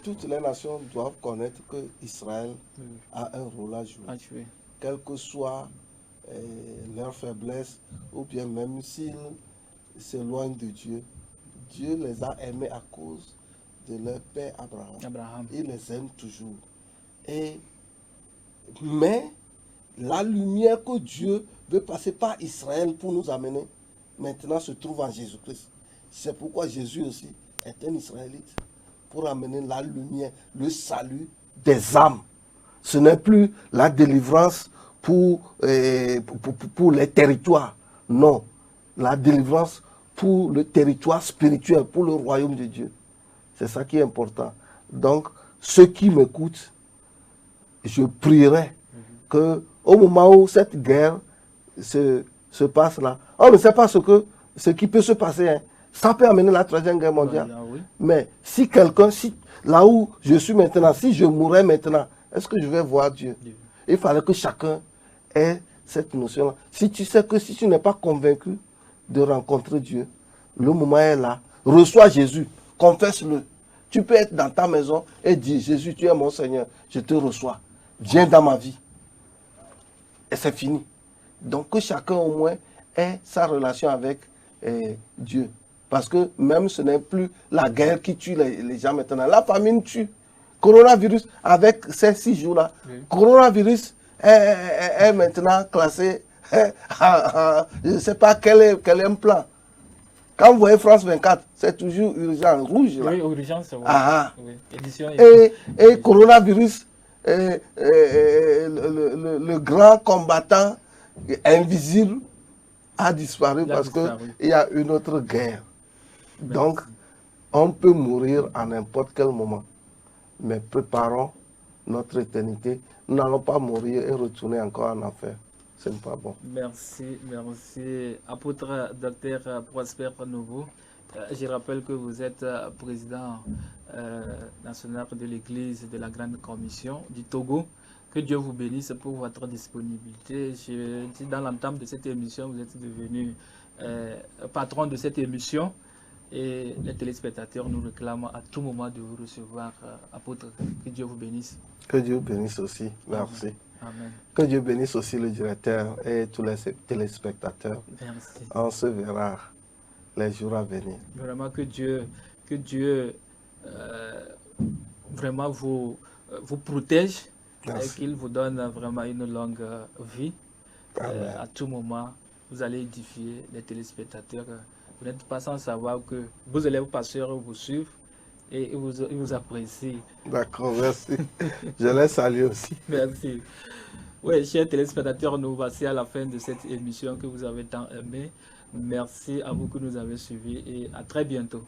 toutes les nations doivent connaître que Israël a un rôle à jouer. Quelle que soit leur faiblesse, ou bien même s'ils s'éloignent de Dieu, Dieu les a aimés à cause de leur père Abraham. Il les aime toujours. Mais la lumière que Dieu veut passer par Israël pour nous amener, maintenant se trouve en Jésus-Christ. C'est pourquoi Jésus aussi est un Israélite, pour amener la lumière, le salut des âmes. Ce n'est plus la délivrance pour les territoires. Non, la délivrance pour le territoire spirituel, pour le royaume de Dieu. C'est ça qui est important. Donc, ceux qui m'écoutent, je prierai qu'au moment où cette guerre se passe là, on ne sait pas ce qui peut se passer. Hein. Ça peut amener la Troisième Guerre mondiale. Oui. Mais si quelqu'un, là où je suis maintenant, si je mourrais maintenant, est-ce que je vais voir Dieu? Il fallait que chacun ait cette notion-là. Si tu sais que si tu n'es pas convaincu de rencontrer Dieu, le moment est là. Reçois Jésus, confesse-le. Tu peux être dans ta maison et dire, Jésus, tu es mon Seigneur, je te reçois. Viens dans ma vie. Et c'est fini. Donc que chacun au moins ait sa relation avec Dieu. Parce que même ce n'est plus la guerre qui tue les gens maintenant. La famine tue. Coronavirus, avec ces 6 jours-là, coronavirus est maintenant classé, je ne sais pas quel est un plan. Quand vous voyez France 24, c'est toujours urgent, rouge. Là. Oui, urgence, oui. Oui. Édition, et coronavirus, le grand combattant invisible a disparu parce qu'il y a une autre guerre. Merci. Donc, on peut mourir à n'importe quel moment. Mais préparons notre éternité. Nous n'allons pas mourir et retourner encore en enfer. Ce n'est pas bon. Merci, merci. Apôtre Dr Prosper Nouveau, je rappelle que vous êtes président national de l'Église de la Grande Commission du Togo. Que Dieu vous bénisse pour votre disponibilité. Je dis dans l'entame de cette émission, vous êtes devenu patron de cette émission. Et les téléspectateurs nous réclament à tout moment de vous recevoir, apôtre. Que Dieu vous bénisse. Que Dieu vous bénisse aussi. Merci. Amen. Que Dieu bénisse aussi le directeur et tous les téléspectateurs. Merci. On se verra les jours à venir. Vraiment que Dieu vraiment vous protège et qu'il vous donne vraiment une longue vie. À tout moment, vous allez édifier les téléspectateurs. Vous n'êtes pas sans savoir que vos élèves pasteurs vous suivent et ils vous apprécient. D'accord, merci. Je les salue aussi. Merci. Oui, chers téléspectateurs, nous voici à la fin de cette émission que vous avez tant aimée. Merci à vous que nous avez suivis et à très bientôt.